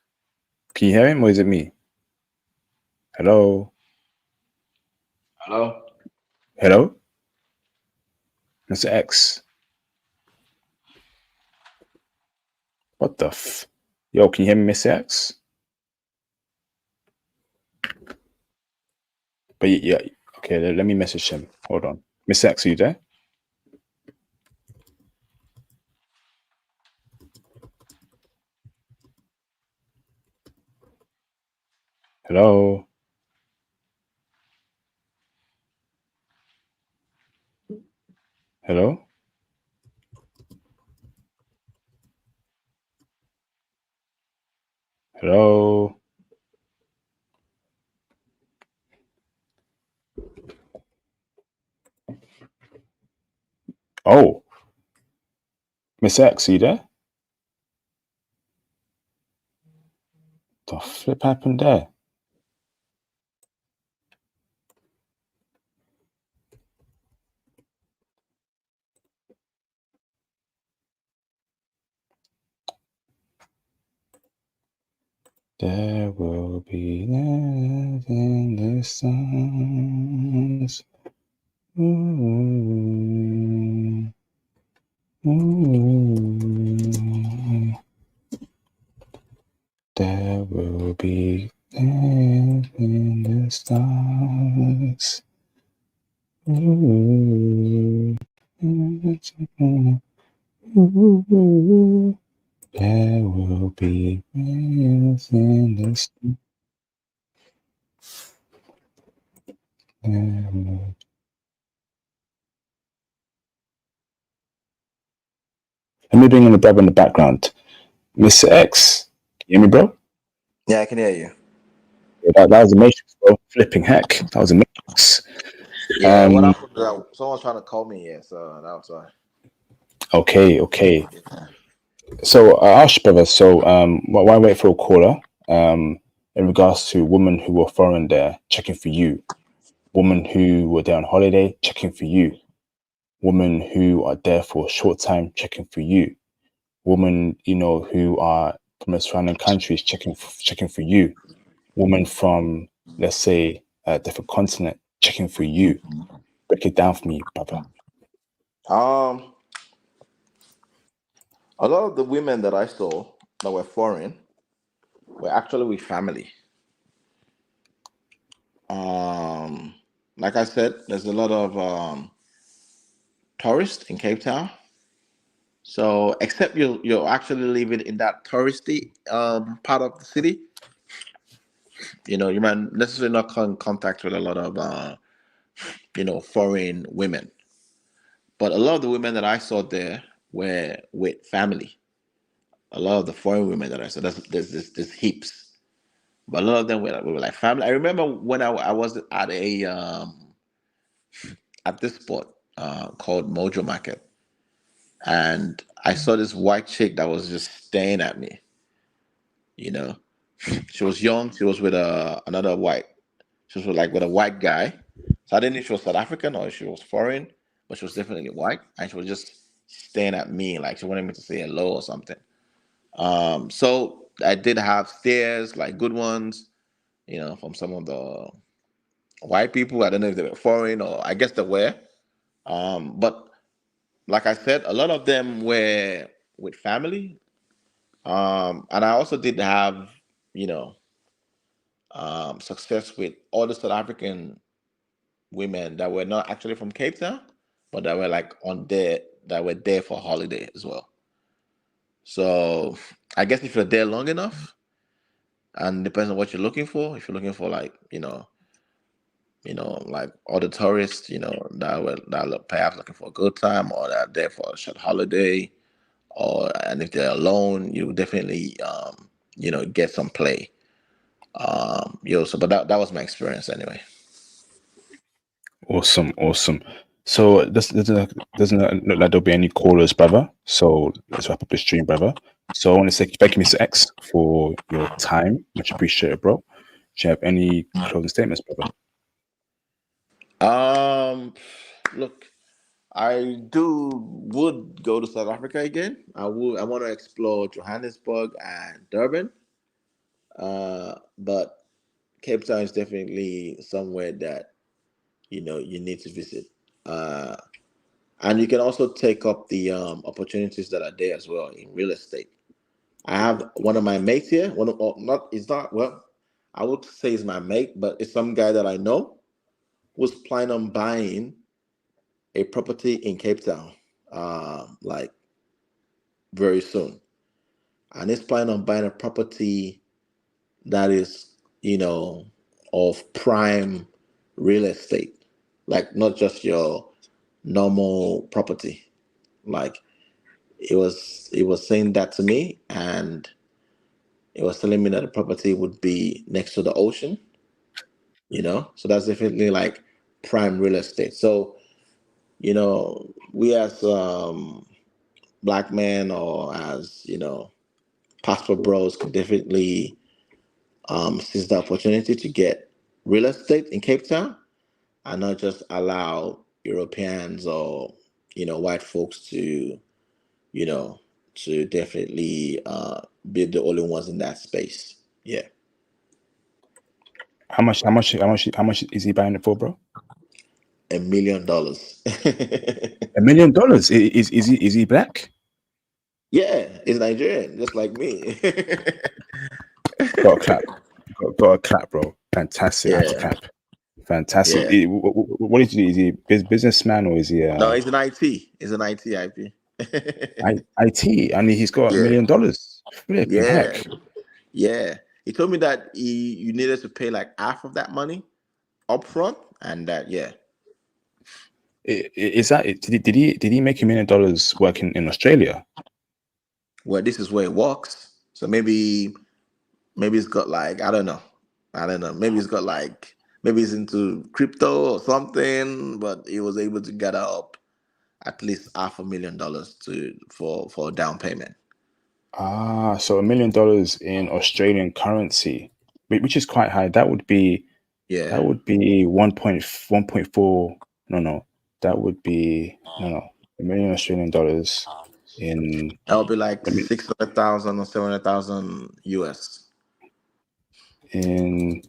Speaker 1: Can you hear him or is it me? Hello?
Speaker 2: Hello?
Speaker 1: Hello? Mr. X. What the f? Yo, can you hear me, Mr. X? But yeah, okay, let me message him. Hold on. Mr. X, are you there? Hello? Hello? Hello? Oh, Miss X, are you there? The flip happened there? There will be love in the stars. Ooh, ooh. There will be love in the stars. Ooh, ooh. There will be love in the stars. Let me bring in the brother in the background. Mr. X, you hear me, bro?
Speaker 3: Yeah, I can hear you.
Speaker 1: Yeah, that was a matrix, bro. Flipping heck. That was a matrix.
Speaker 3: Yeah, what happened? Someone's trying to call me here, so that was why.
Speaker 1: Okay, okay. So I asked you, brother, so why wait for a caller? In regards to women who were foreign there checking for you, women who were there on holiday checking for you, women who are there for a short time checking for you, women, who are from the surrounding countries checking for you, women from, let's say, a different continent checking for you. Break it down for me, brother.
Speaker 3: Um, a lot of the women that I saw that were foreign were actually with family. Um, like I said, there's a lot of tourists in Cape Town. So, except you're actually living in that touristy part of the city, you might necessarily not come in contact with a lot of foreign women. But a lot of the women that I saw there were with family. A lot of the foreign women that I saw, there's heaps, but a lot of them were like family. I remember when I was at this spot called Mojo Market, and I saw this white chick that was just staring at me. You know, she was young. She was with another white. She was like with a white guy. So I didn't know if she was South African or if she was foreign, but she was definitely white, and she was just staring at me like she wanted me to say hello or something. So I did have stares, like good ones, from some of the white people. I don't know if they were foreign or I guess they were. But like I said, a lot of them were with family. And I also did have, you know, success with other South African women that were not actually from Cape Town, but that were like that were there for holiday as well. So I guess if you're there long enough, and depends on what you're looking for. If you're looking for like like all the tourists, that perhaps looking for a good time or that are there for a short holiday, and if they're alone, you definitely get some play. So but that was my experience anyway.
Speaker 1: Awesome, awesome. So it doesn't look like there'll be any callers, brother. So let's wrap up the stream, brother. So I want to say thank you, Mr. X, for your time. Much appreciated, bro. Do you have any closing statements, brother?
Speaker 3: Um, Look, I would go to South Africa again. I want to explore Johannesburg and Durban. But Cape Town is definitely somewhere that you need to visit. Uh, and you can also take up the opportunities that are there as well in real estate. I have one of my mates here. One of not it's not well, I would say it's my mate, but it's some guy that I know who's planning on buying a property in Cape Town, like very soon, and he's planning on buying a property that is, of prime real estate, like not just your normal property. Like it was saying that to me, and it was telling me that the property would be next to the ocean. So that's definitely like prime real estate. So we as black men, or as passport bros, could definitely seize the opportunity to get real estate in Cape Town, and not just allow Europeans or white folks you know definitely be the only ones in that space. Yeah,
Speaker 1: How much is he buying it for, bro?
Speaker 3: $1 million.
Speaker 1: $1 million. Is he black?
Speaker 3: Yeah, he's Nigerian, just like me.
Speaker 1: Got a clap. Got a clap, bro. Fantastic. I have to
Speaker 3: Yeah,
Speaker 1: clap. Fantastic.
Speaker 3: yeah.
Speaker 1: What did you do? Is he a businessman or is he
Speaker 3: No, he's an IT. He's an IT IP.
Speaker 1: IT? And he's got $1
Speaker 3: Yeah,
Speaker 1: million. Flipping
Speaker 3: yeah,
Speaker 1: heck.
Speaker 3: yeah. He told me that you needed to pay like half of that money upfront, and that yeah.
Speaker 1: Is that it? Did he make $1 million working in Australia?
Speaker 3: Well, this is where it works. So maybe it's got like, I don't know. I don't know. Maybe it's got like, maybe it's into crypto or something, but he was able to gather up at least $500,000 for a down payment.
Speaker 1: Ah, so $1 million in Australian currency, which is quite high.
Speaker 3: Yeah.
Speaker 1: That would be 1.4. No, no, that would be no. $1 million in
Speaker 3: That would be like
Speaker 1: let me
Speaker 3: 600,000 or 700,000 US.
Speaker 1: in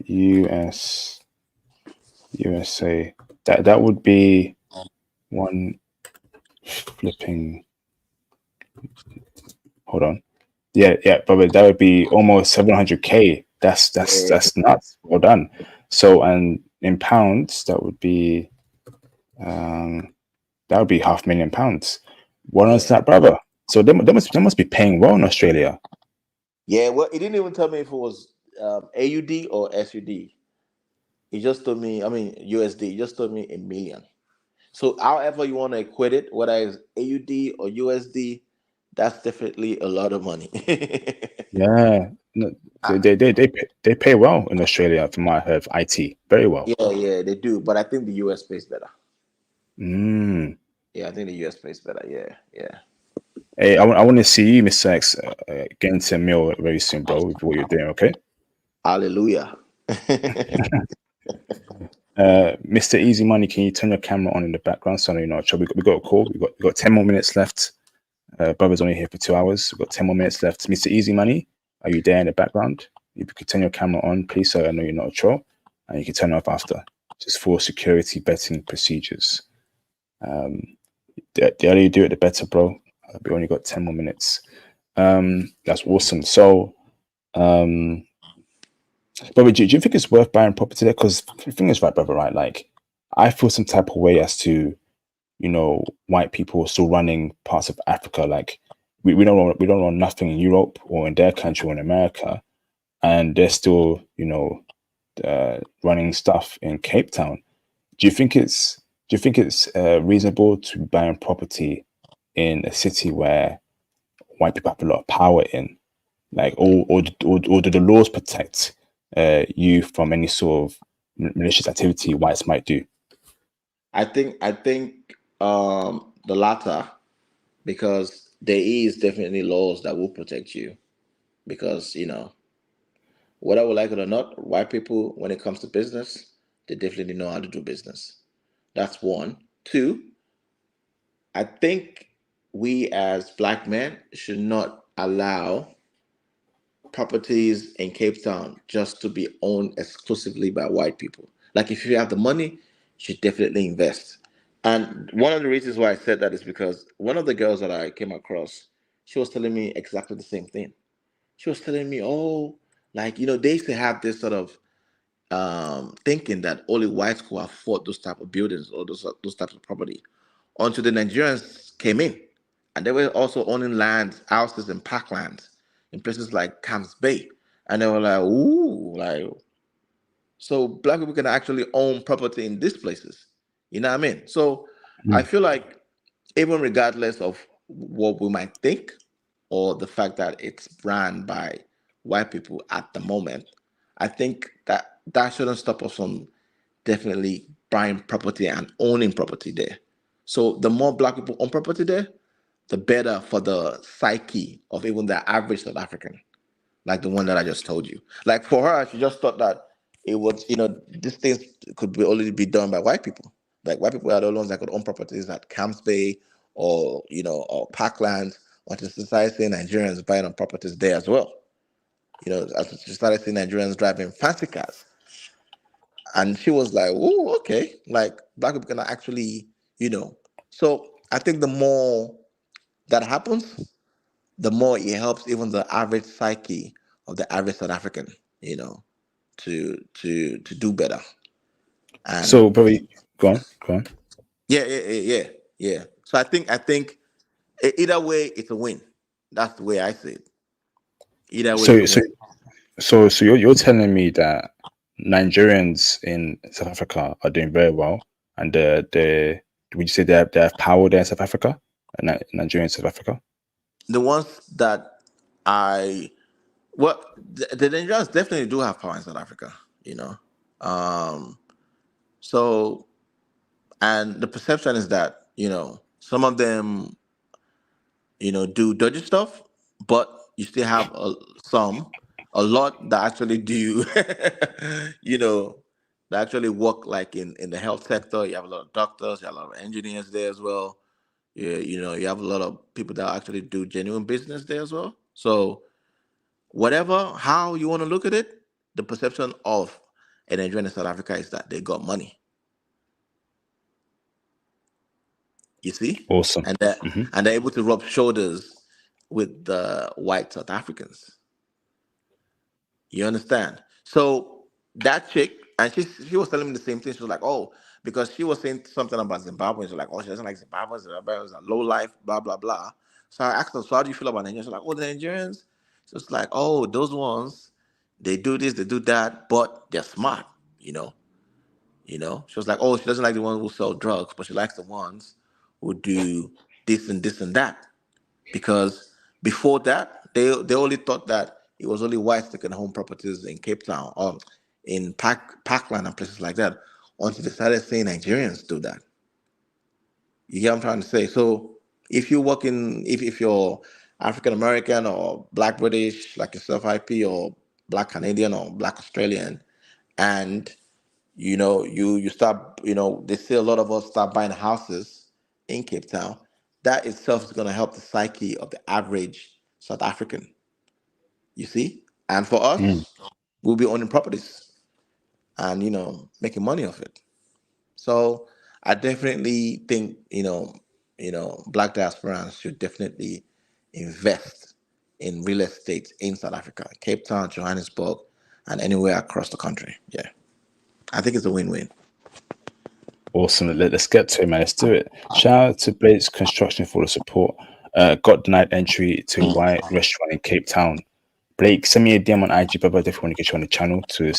Speaker 1: US USA. That would be one flipping. Hold on. Yeah, but that would be almost 700K.
Speaker 3: Yeah.
Speaker 1: That's nuts. Well done. So, and in pounds, um that would be £500,000. What is
Speaker 3: Yeah.
Speaker 1: that, brother? So they must be paying well in Australia.
Speaker 3: Yeah. Well, he didn't even tell me if it was AUD or SUD. He just told me, I mean, USD. He just told me a million. So, however you want to equate it, whether it's AUD or USD, that's definitely a lot of money.
Speaker 1: Yeah, no, they pay well in Australia, from what I heard. IT very well.
Speaker 3: Yeah, yeah, they do. But I think the US pays better.
Speaker 1: Mm.
Speaker 3: Yeah, I think the US pays better. Yeah, yeah.
Speaker 1: Hey, I want to see you, Mr. X, getting to a meal very soon, bro. With what you're doing, okay?
Speaker 3: Hallelujah.
Speaker 1: Mr. Easy Money, can you turn your camera on in the background so I know you're not sure? We got a call. We got 10 more minutes left. Brother's only here for 2 hours. We've got 10 more minutes left. Mr. Easy Money, are you there in the background? If you could turn your camera on, please, so I know you're not a troll. And you can turn it off after. Just for security vetting procedures. The earlier you do it, the better, bro. We only got 10 more minutes. That's awesome. So, brother, do you think it's worth buying property there? Because the thing is, right, brother, right? Like, I feel some type of way as to, white people still running parts of Africa. Like, we don't run nothing in Europe or in their country or in America, and they're still, running stuff in Cape Town. Do you think it's reasonable to buy a property in a city where white people have a lot of power in? Like, or do the laws protect you from any sort of malicious activity whites might do?
Speaker 3: I think the latter, because there is definitely laws that will protect you, because whether we like it or not, white people, when it comes to business, they definitely know how to do business. That's one. Two, I think we as black men should not allow properties in Cape Town just to be owned exclusively by white people. Like, if you have the money, you should definitely invest. And one of the reasons why I said that is because one of the girls that I came across, she was telling me exactly the same thing. She was telling me, oh, like, they used to have this sort of thinking that only whites could afford those type of buildings or those types of property, until the Nigerians came in, and they were also owning land, houses, and parklands in places like Camps Bay, and they were like, "Ooh, like, so black people can actually own property in these places." You know what I mean? So I
Speaker 1: Mm.
Speaker 3: feel like, even regardless of what we might think, or the fact that it's ran by white people at the moment, I think that shouldn't stop us from definitely buying property and owning property there. So the more black people own property there, the better for the psyche of even the average South African, like the one that I just told you. Like for her, she just thought that it was, these things could be only be done by white people. Like white people are the ones that could own properties at Camps Bay or or Parkland. Until she started seeing Nigerians buying on properties there as well. As she started seeing Nigerians driving fancy cars, and she was like, "Oh, okay." Like black people can actually, you know. So I think the more that happens, the more it helps even the average psyche of the average South African, to do better. And
Speaker 1: So, brother, go on.
Speaker 3: yeah. So I think either way it's a win. That's the way I see it. Either way it's
Speaker 1: So,
Speaker 3: a
Speaker 1: so,
Speaker 3: win.
Speaker 1: so you're telling me that Nigerians in South Africa are doing very well, and the would you say they have power there in South Africa, and Nigeria in South Africa?
Speaker 3: The ones that I well, the Nigerians definitely do have power in South Africa. You know, um, so and the perception is that some of them do dodgy stuff, but you still have a lot that actually do, you know, that actually work like in the health sector. You have a lot of doctors, you have a lot of engineers there as well. You have a lot of people that actually do genuine business there as well. So whatever, how you want to look at it, the perception of a Nigerian in South Africa is that they got money, you see,
Speaker 1: Awesome.
Speaker 3: and that
Speaker 1: Hmm.
Speaker 3: and they're able to rub shoulders with the white South Africans. You understand? So that chick, and she was telling me the same thing. She was like, "Oh, because she was saying something about Zimbabwe. She's like, oh, she doesn't like Zimbabwe. Zimbabwe is a low life, blah blah blah." So I asked her, "So how do you feel about Nigerians?" She's like, "Oh, the Nigerians." So it's like, "Oh, those ones, they do this, they do that, but they're smart." You know, She was like, "Oh, she doesn't like the ones who sell drugs, but she likes the ones who do this and that." Because before that, they only thought that it was only whites that can own properties in Cape Town or in Parkland and places like that, until they started saying Nigerians do that. You get what I'm trying to say? So if you work if you're African American or Black British like yourself, IP, or Black Canadian or Black Australian, and you start, they say a lot of us start buying houses in Cape Town. That itself is going to help the psyche of the average South African, you see. And for
Speaker 1: Mm.
Speaker 3: us, we'll be owning properties and making money off it. So I definitely think Black diasporans should definitely invest in real estate in South Africa, Cape Town, Johannesburg, and anywhere across the country. Yeah, I think it's a win-win.
Speaker 1: Awesome. Let's get to it, man. Let's do it. Shout out to Blaze Construction for the support. Got denied entry to White Restaurant in Cape Town. Blake, send me a DM on IG, brother. Definitely want to get you on the channel to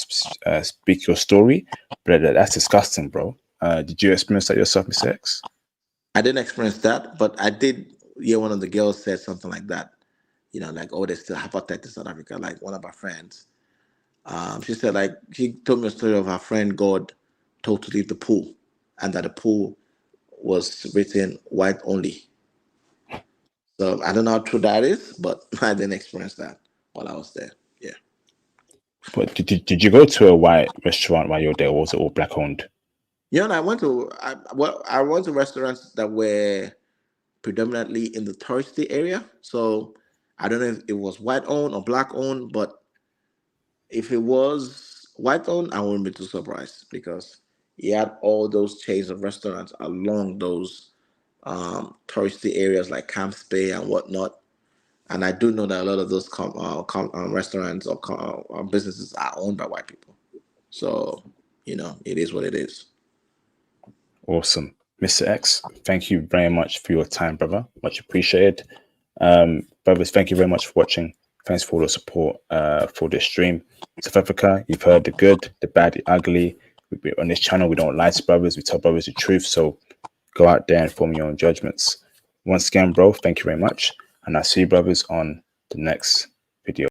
Speaker 1: speak your story. But that's disgusting, bro. Did you experience that yourself, Mr. X?
Speaker 3: I didn't experience that, but I did hear one of the girls said something like that. Like, oh, there's still apartheid in South Africa. Like one of our friends, she said, like, she told me a story of her friend God told to leave the pool, and that the pool was written white only. So I don't know how true that is, but I didn't experience that while I was there. Yeah.
Speaker 1: But did you go to a white restaurant while you were there, or was it all black owned?
Speaker 3: And I went to restaurants that were predominantly in the touristy area. So I don't know if it was white owned or black owned, but if it was white owned, I wouldn't be too surprised because he had all those chains of restaurants along those touristy areas like Camps Bay and whatnot. And I do know that a lot of those restaurants or businesses are owned by white people. So, it is what it is.
Speaker 1: Awesome. Mr. X, thank you very much for your time, brother. Much appreciated. Brothers, thank you very much for watching. Thanks for all the support for this stream. South Africa, you've heard the good, the bad, the ugly. On this channel, we don't lie to brothers. We tell brothers the truth. So go out there and form your own judgments. Once again, bro, thank you very much. And I'll see you brothers on the next